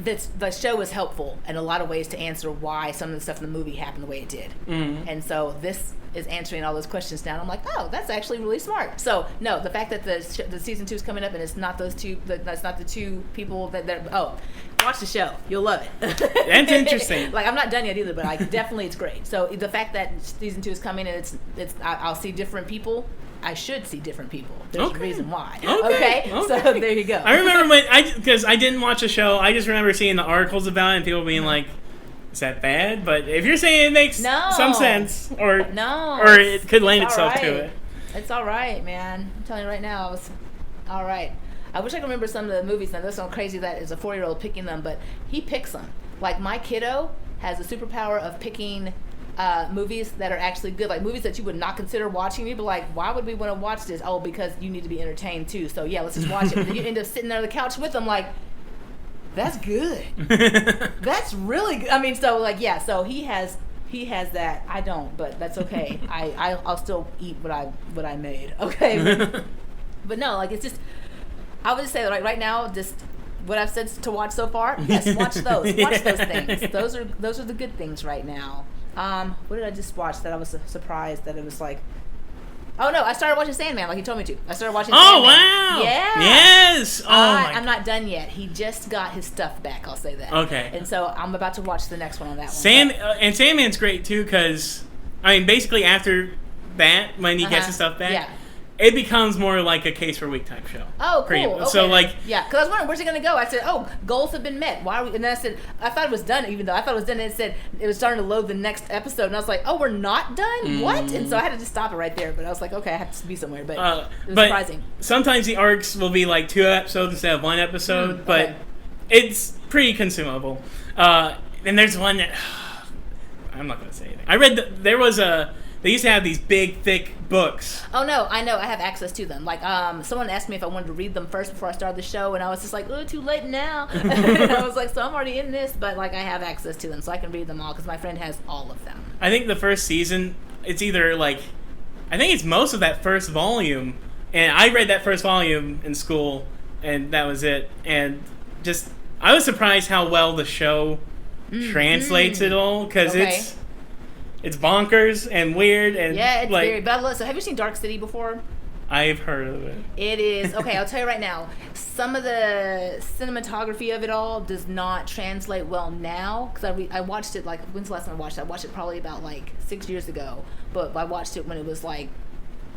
the show is helpful in a lot of ways to answer why some of the stuff in the movie happened the way it did. And so this is answering all those questions now. And I'm like, oh, that's actually really smart. So no, the fact that the season 2 is coming up and it's not those two, that's not the two people that watch the show. You'll love it. That's interesting. Like, I'm not done yet either, but definitely it's great. So the fact that season 2 is coming and I'll see different people. I should see different people. There's a reason why. Okay. So there you go. I remember because I didn't watch the show. I just remember seeing the articles about it and people being like, "Is that bad?" But if you're saying it makes some sense, or it could lend itself to it. It's all right, man. I'm telling you right now, it's all right. I wish I could remember some of the movies. Now, this sounds crazy that is a 4-year-old picking them, but he picks them. Like, my kiddo has the superpower of picking movies that are actually good, like movies that you would not consider watching. You'd be like, why would we want to watch this? Oh, because you need to be entertained too. So yeah, let's just watch it. And then you end up sitting there on the couch with them like, that's good. That's really good. I mean, so like, yeah, so he has that. I don't, but that's okay. I'll still eat what I made. Okay. But no, like, it's just, I would just say that right now, just what I've said to watch so far, yes, watch those. Watch those things. Those are the good things right now. What did I just watch that I was surprised that it was like, oh no, I started watching Sandman like he told me to. I started watching Sandman. Oh, wow. Yeah. Yes. I'm not done yet. He just got his stuff back, I'll say that. Okay. And so I'm about to watch the next one on that one. And Sandman's great too, because, I mean, basically after that, when he gets his stuff back, it becomes more like a Case for Week type show. Oh, cool. Okay. So, like... Yeah, because I was wondering, where's it going to go? I said, goals have been met. Why are we... And then I said, I thought it was done, even though I thought it was done, and it said it was starting to load the next episode. And I was like, oh, we're not done? What? And so I had to just stop it right there. But I was like, okay, I have to be somewhere. But it was surprising. Sometimes the arcs will be like 2 episodes instead of 1 episode. But it's pretty consumable. And there's one that... I'm not going to say anything. I read there was a they used to have these big, thick books. Oh no, I know. I have access to them. Like, someone asked me if I wanted to read them first before I started the show, and I was just like, oh, too late now. And I was like, so I'm already in this, but like I have access to them, so I can read them all because my friend has all of them. I think the first season, it's either like, I think it's most of that first volume, and I read that first volume in school, and that was it. And just, I was surprised how well the show translates it all, because it's bonkers and weird and yeah, it's like, very bad. So have you seen Dark City before? I've heard of it. It is okay. I'll tell you right now. Some of the cinematography of it all does not translate well now because I watched it like when's the last time I watched it? I watched it probably about like 6 years ago, but I watched it when it was like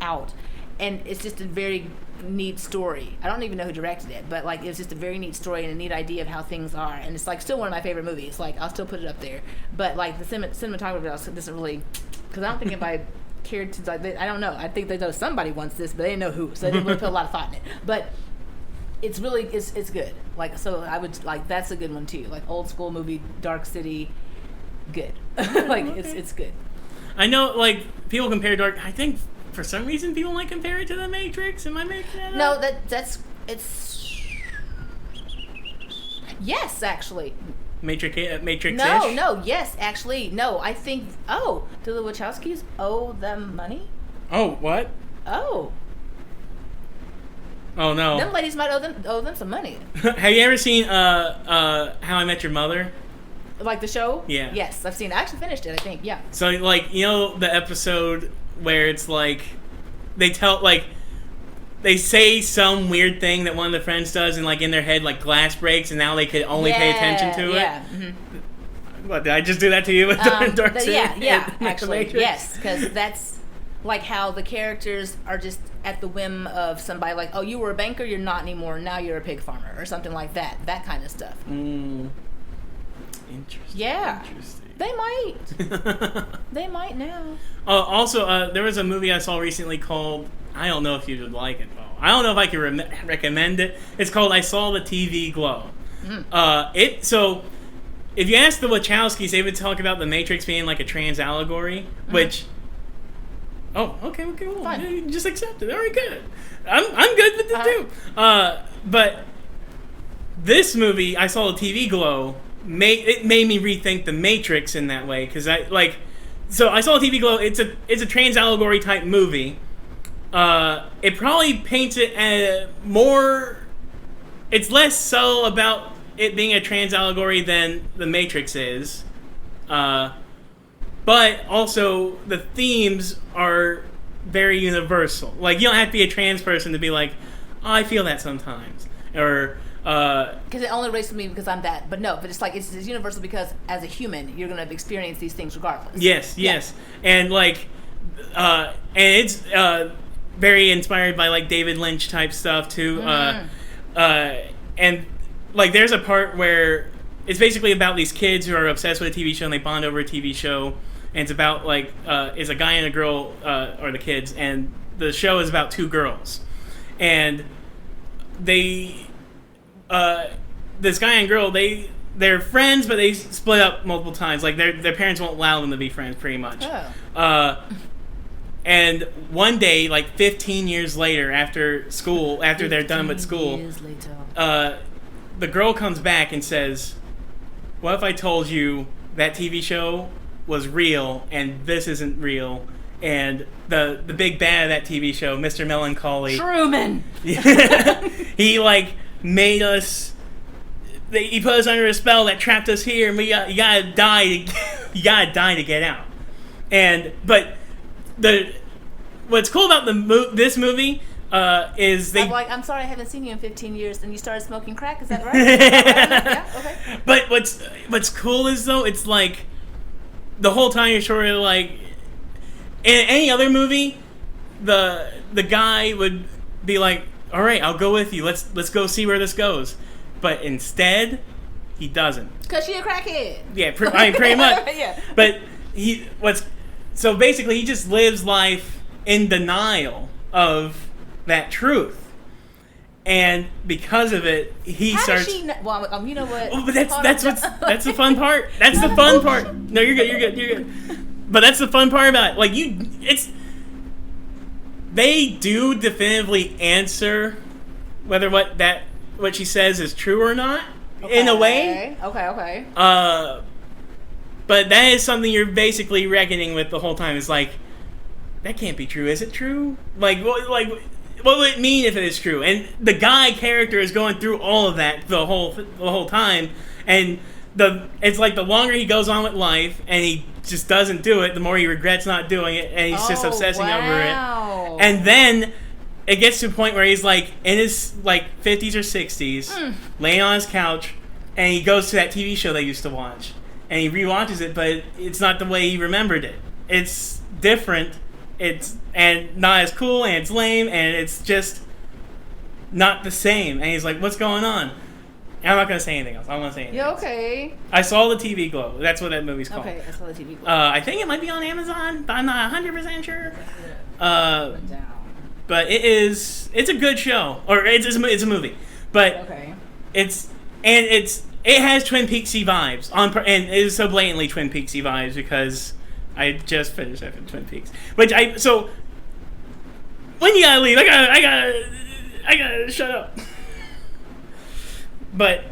out, and it's just a very neat story. I don't even know who directed it, but like it's just a very neat story and a neat idea of how things are, and it's like still one of my favorite movies. Like I'll still put it up there, but like the cinematography doesn't really, because I don't think anybody cared to. Like, I don't know. I think they know somebody wants this, but they didn't know who, so they didn't really put a lot of thought in it. But it's really it's good. Like so, I would like that's a good one too. Like old school movie, Dark City, good. Like it's good. I know like people compare Dark. I think. For some reason, people might compare it to The Matrix. Am I making that up? No, it's... Yes, actually. Matrix-ish? No, yes, actually. No, I think... Oh, do the Wachowskis owe them money? Oh, what? Oh. Oh, no. Them ladies might owe them some money. Have you ever seen How I Met Your Mother? Like the show? Yeah. Yes, I've seen it. I actually finished it, I think, yeah. So, like, you know the episode... where it's like they say some weird thing that one of the friends does, and like in their head like glass breaks, and now they could only pay attention to it. Yeah. Mm-hmm. What, did I just do that to you with Dark City? Yeah, actually, yes, because that's like how the characters are just at the whim of somebody. Like, oh, you were a banker, you're not anymore. Now you're a pig farmer, or something like that. That kind of stuff. Interesting. Yeah. Interesting. They might. They might now. Also, there was a movie I saw recently called, I don't know if you would like it, though. I don't know if I can recommend it. It's called I Saw the TV Glow. So, if you ask the Wachowskis, they would talk about The Matrix being like a trans allegory, which... Oh, okay, well, fine. Just accept it. All right, good. I'm good with it, too. But this movie, I Saw the TV Glow... It made me rethink The Matrix in that way, because so I Saw TV Glow. It's a trans allegory type movie. It probably paints it as more. It's less so about it being a trans allegory than The Matrix is, but also the themes are very universal. Like you don't have to be a trans person to be like, oh, I feel that sometimes, or. Because it only relates to me because I'm that, but it's like it's universal because as a human you're gonna experience these things regardless. Yes, and like, and it's very inspired by like David Lynch type stuff too. And like there's a part where it's basically about these kids who are obsessed with a TV show and they bond over a TV show, and it's about like it's a guy and a girl or the kids, and the show is about two girls, and they. This guy and girl, they're friends, but they split up multiple times. Like their parents won't allow them to be friends, pretty much. Oh. And one day, like 15 years later, after school, after they're done with school, the girl comes back and says, "What if I told you that TV show was real and this isn't real?" And the big bad of that TV show, Mr. Melancholy, Truman. He like. Made us. He put us under a spell that trapped us here, and you gotta die. You gotta die to get out. But what's cool about this movie is they. I'm sorry, I haven't seen you in 15 years, and you started smoking crack. Is that right? Yeah. Okay. But what's cool is though it's like the whole time you're sort of like in any other movie, the guy would be like. All right, I'll go with you. Let's go see where this goes. But instead, he doesn't. Because you're a crackhead. Yeah, pretty much. Yeah. But so basically he just lives life in denial of that truth. And because of it, he starts. Does she well, you know what? Oh, but that's the fun part. That's the fun part. No, you're good. But that's the fun part about it. Like, they do definitively answer whether what she says is true or not, in a way. Okay. But that is something you're basically reckoning with the whole time. It's like, that can't be true. Is it true? Like, what would it mean if it is true? And the guy character is going through all of that the whole time, and it's like the longer he goes on with life, and he just doesn't do it, the more he regrets not doing it, and he's just obsessing over it. And then it gets to a point where he's like in his like 50s or 60s, laying on his couch, and he goes to that TV show they used to watch, and he rewatches it, but it's not the way he remembered it. It's different. It's and not as cool, and it's lame, and it's just not the same. And he's like, "What's going on?" And I'm not going to say anything else. I don't want to say anything. Yeah, okay. I saw the TV Glow. That's what that movie's called. Okay, I saw the TV Glow. I think it might be on Amazon, but I'm not 100% sure. But it's a good show, or it's a movie. But it has Twin Peaksy vibes and it is so blatantly Twin Peaksy vibes because I just finished after Twin Peaks. So when you gotta leave, I gotta shut up. But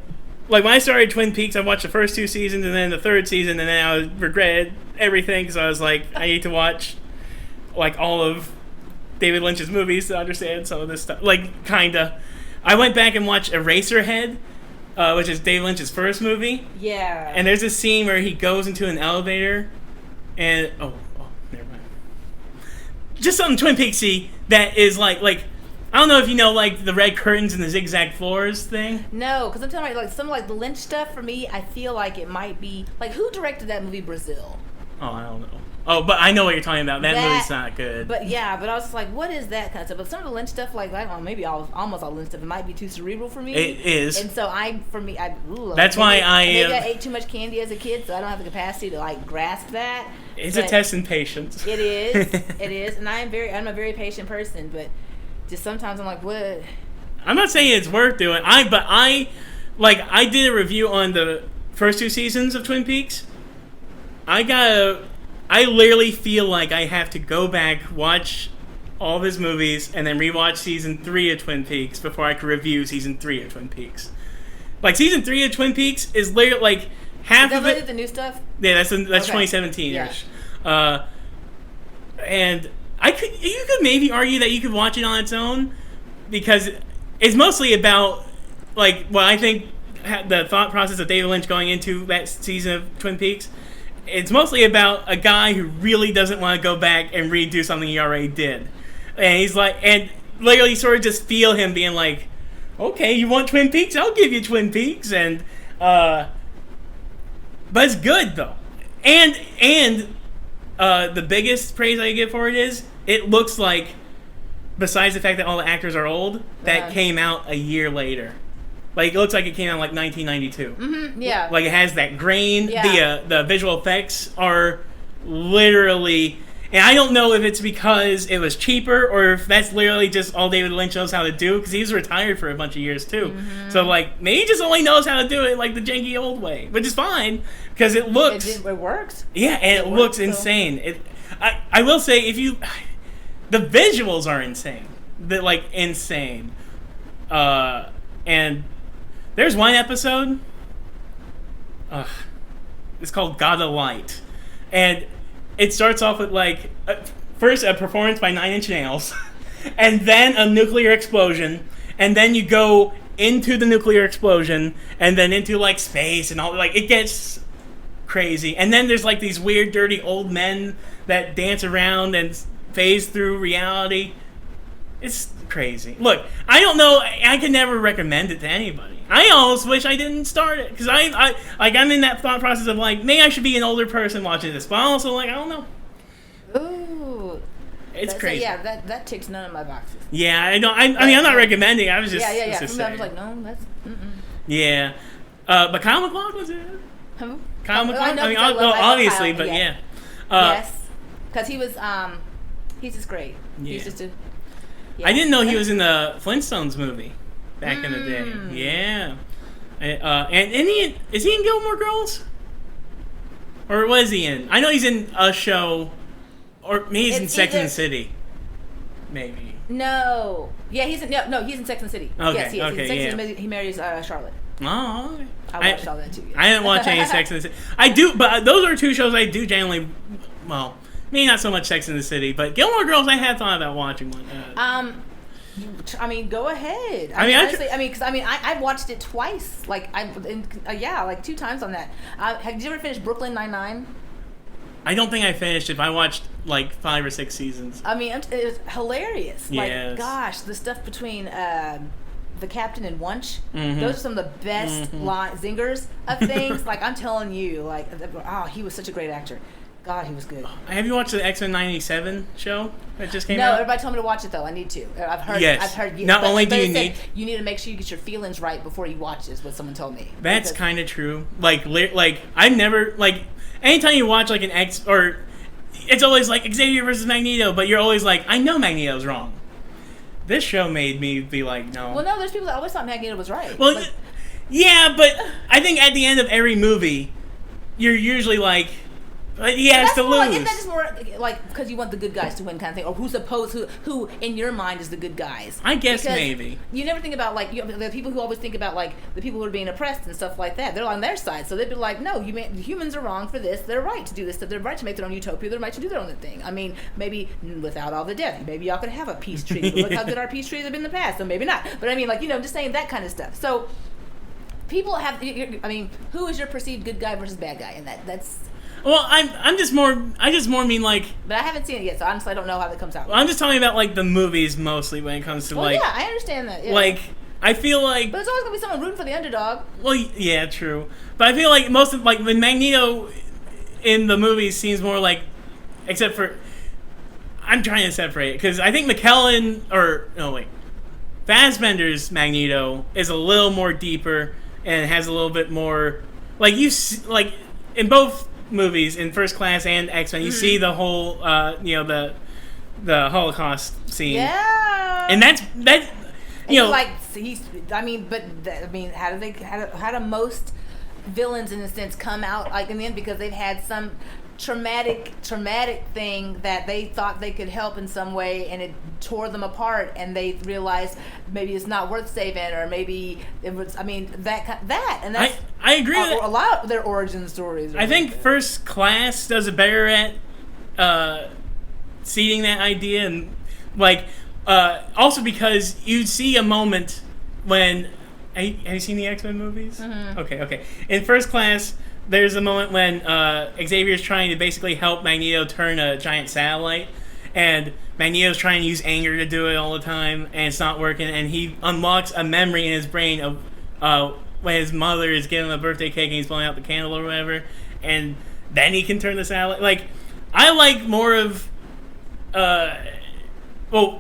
like when I started Twin Peaks, I watched the first 2 seasons and then the 3rd season, and then I regretted everything because I was like, I need to watch like all of David Lynch's movies to understand some of this stuff. Like kinda, I went back and watched Eraserhead, which is David Lynch's first movie. Yeah. And there's a scene where he goes into an elevator, and never mind. Just something Twin Peaksy that is like I don't know if you know like the red curtains and the zigzag floors thing. No, because I'm telling you, like some like the Lynch stuff for me, I feel like it might be like who directed that movie Brazil? Oh, I don't know. Oh, but I know what you're talking about. That movie's not good. But yeah, but I was just like, what is that kind of stuff? But some of the Lynch stuff, like I don't know, maybe almost all Lynch stuff, it might be too cerebral for me. It is. And so that's why maybe I ate too much candy as a kid, so I don't have the capacity to like grasp that. It's a test in patience. It is. It is, and I'm a very patient person, but just sometimes I'm like, what? I'm not saying it's worth doing. I did a review on the first 2 seasons of Twin Peaks. I literally feel like I have to go back, watch all of his movies, and then rewatch season 3 of Twin Peaks before I can review season 3 of Twin Peaks. Like season 3 of Twin Peaks is literally like half of it. The new stuff. Yeah, that's 2017-ish. Yeah. And you could maybe argue that you could watch it on its own because it's mostly about like what I think the thought process of David Lynch going into that season of Twin Peaks. It's mostly about a guy who really doesn't want to go back and redo something he already did. And he's like, and literally sort of just feel him being like, okay, you want Twin Peaks? I'll give you Twin Peaks. And, but it's good though. And the biggest praise I give for it is, it looks like, besides the fact that all the actors are old, that came out a year later. Like, it looks like it came out like 1992. Mm-hmm, yeah. Like, it has that grain. Yeah. The visual effects are literally... And I don't know if it's because it was cheaper or if that's literally just all David Lynch knows how to do, because he's retired for a bunch of years, too. Mm-hmm. So, like, maybe he just only knows how to do it, like, the janky old way. Which is fine, because it looks... It works. Yeah, and it looks insane. I will say, if you... The visuals are insane. Insane. And... There's one episode. It's called God of Light, and it starts off with first a performance by 9 Inch Nails, and then a nuclear explosion, and then you go into the nuclear explosion, and then into space and all. It gets crazy, and then there's these weird, dirty old men that dance around and phase through reality. It's crazy. Look, I don't know. I could never recommend it to anybody. I almost wish I didn't start it because I'm in that thought process of maybe I should be an older person watching this, but I'm also I don't know. Ooh, it's crazy. Yeah, that ticks none of my boxes. Yeah, I know. I mean, I'm not recommending. I was just yeah. Just I was like, no, that's. Yeah, but Kyle MacLachlan was in it. Who? Kyle MacLachlan. I mean, obviously, but yeah. Yes, because he was. He's just great. Yeah. He's just a. Yeah. I didn't know he was in the Flintstones movie back in the day. Yeah. And is he in Gilmore Girls? Or was he in? I know he's in a show, or maybe he's in Sex and the City. Maybe. No. Yeah, he's in he's in Sex and the City. Okay, yes, he is. okay, Sex and the City, he marries Charlotte. Oh, okay. I watched all that too. Yeah. I didn't watch any Sex and the City. I do, but those are two shows I do generally. Well, maybe not so much Sex and the City, but Gilmore Girls. I had thought about watching one. I mean, go ahead. Honestly, because I watched it twice. Like like 2 times on that. Have you ever finished Brooklyn Nine-Nine? I don't think I finished it, but I watched like 5 or 6 seasons. I mean, it was hilarious. Yes. Like, gosh, the stuff between the captain and Wunsch, mm-hmm. those are some of the best zingers of things. Like, I'm telling you, like, he was such a great actor. God, he was good. Have you watched the X-Men 97 show that just came out? No, everybody told me to watch it, though. I need to. I've heard. Yes. I've heard. Not only do you need... You need to make sure you get your feelings right before you watch this, what someone told me. That's kind of true. Like, I've never... Like, anytime you watch, like, an X... Or... It's always like Xavier versus Magneto, but you're always like, I know Magneto's wrong. This show made me be like, no. Well, no, there's people that always thought Magneto was right. Well, yeah, but I think at the end of every movie, you're usually like, he has to lose. Isn't that just more like because you want the good guys to win kind of thing, or who in your mind is the good guys? I guess because maybe. You never think about like the people who always think about like the people who are being oppressed and stuff like that. They're on their side, so they'd be like, no, humans are wrong for this. They're right to do this. They're right to make their own utopia. They're right to do their own thing. I mean, maybe without all the death, maybe y'all could have a peace treaty. But look how good our peace treaties have been in the past. So maybe not. But I mean, like just saying that kind of stuff. So people have. I mean, who is your perceived good guy versus bad guy? And that's. Well, I just more mean like. But I haven't seen it yet, so honestly, I don't know how that comes out. Well, I'm just talking about like the movies mostly when it comes to like. Yeah, I understand that. Yeah. Like, I feel like. But it's always gonna be someone rooting for the underdog. Well, yeah, true. But I feel like most of when Magneto in the movies seems more like, except for, I'm trying to separate it because I think Fassbender's Magneto is a little more deeper and has a little bit more like in both movies, in First Class and X-Men, you see the whole the Holocaust scene. Yeah. And that's how do most villains in a sense come out like in the end because they've had some traumatic thing that they thought they could help in some way and it tore them apart and they realized maybe it's not worth saving or maybe it was that and that's I agree with a lot of their origin stories. I think First Class does it better at seeding that idea and also because you see a moment when have you seen the X-Men movies? Mm-hmm. Okay. In First Class there's a moment when Xavier's trying to basically help Magneto turn a giant satellite, and Magneto's trying to use anger to do it all the time, and it's not working, and he unlocks a memory in his brain of when his mother is giving him a birthday cake and he's blowing out the candle or whatever, and then he can turn the satellite. Like, I like more of...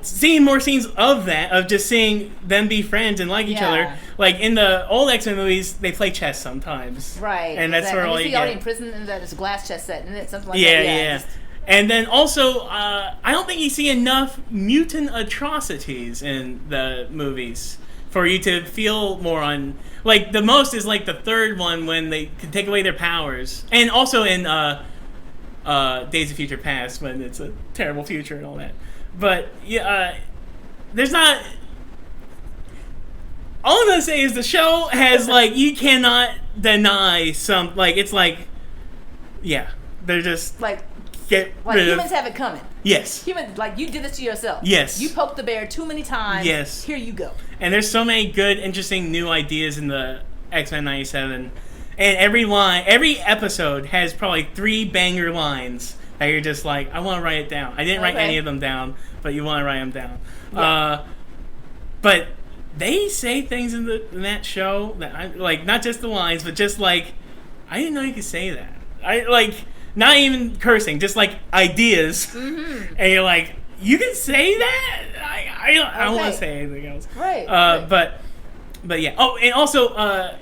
seeing more scenes of that, of just seeing them be friends and like each other. Like, in the old X-Men movies, they play chess sometimes. Right. And that's sort of like... You see already in prison, and that it's a glass chess set, and it's something like that. Yeah. And then also, I don't think you see enough mutant atrocities in the movies for you to feel more on... Like, the most is, like, the third one when they can take away their powers. And also in Days of Future Past, when it's a terrible future and all that. But there's not. All I'm gonna say is the show has you cannot deny some it's they're just get rid humans of. have it coming. Yes. Humans you did this to yourself. Yes. You poked the bear too many times. Yes. Here you go. And there's so many good, interesting new ideas in the X-Men 97, and every episode has probably 3 banger lines. That you're just I want to write it down. I didn't write any of them down, but you want to write them down. Yeah. But they say things in that show that I not just the lines, but just I didn't know you could say that. I not even cursing, just ideas. Mm-hmm. And you're you can say that? I don't want to say anything else. Right. But yeah. Oh, and also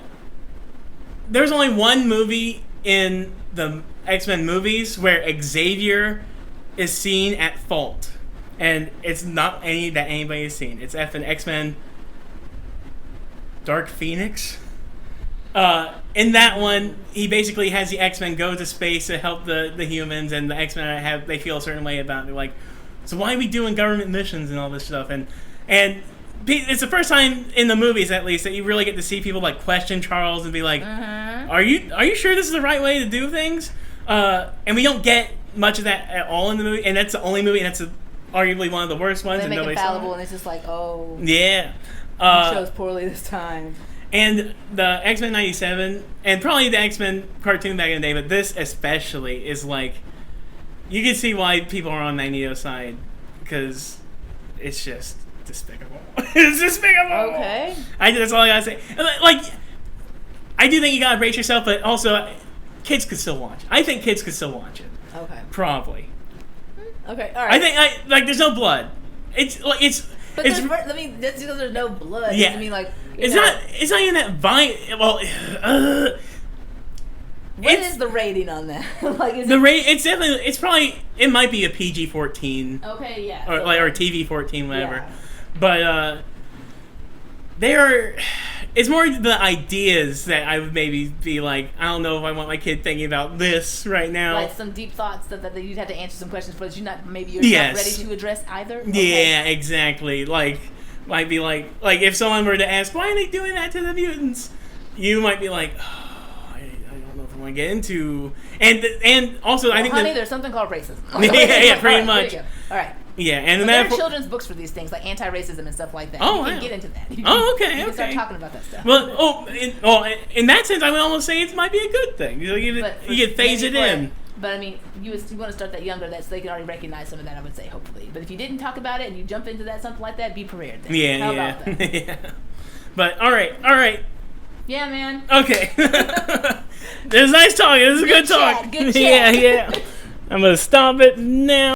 there's only one movie in the X-Men movies where Xavier is seen at fault, and it's not any that anybody has seen. It's X-Men Dark Phoenix. In that one, he basically has the X-Men go to space to help the humans, and the X-Men they feel a certain way about it. They're like, so why are we doing government missions and all this stuff? And it's the first time in the movies, at least, that you really get to see people like question Charles and be like, "Are you sure this is the right way to do things?" And we don't get much of that at all in the movie, and that's the only movie, and that's arguably one of the worst ones. They make it fallible, and it's just like, oh, yeah, you chose poorly this time. And the X-Men 97, and probably the X-Men cartoon back in the day, but this especially is like, you can see why people are on Magneto's side, because it's just despicable. It's despicable. Okay. That's all I gotta say. Like, I do think you gotta brace yourself, but also, kids could still watch it. I think kids could still watch it. Okay. Probably. Okay, alright. I think, like, there's no blood. It's like, But just because there's no blood doesn't mean, like, it's not even that violent. Well, what is the rating on that? Like, it's definitely, it might be a PG-14. Okay, yeah. Or TV-14, whatever. Yeah. But it's more the ideas that I would maybe be like, I don't know if I want my kid thinking about this right now. Like some deep thoughts that you'd have to answer some questions for that you're not ready to address either? Okay. Yeah, exactly. Like, might be like if someone were to ask, why are they doing that to the mutants? You might be like, oh, I don't know if I want to get into... And also, I think there's something called racism. yeah, pretty much. All right. Yeah, and there are children's books for these things, like anti-racism and stuff like that. You can get into that. You can start talking about that stuff. Well, in that sense, I would almost say it might be a good thing. You can phase it in. But I mean, you want to start that younger, so they can already recognize some of that. I would say, hopefully. But if you didn't talk about it and you jump into that, something like that, be prepared. Then. Yeah, How about that? Yeah. But all right. Yeah, man. Okay. It was nice talking. This is a good talk. Good chat. Yeah. I'm gonna stop it now.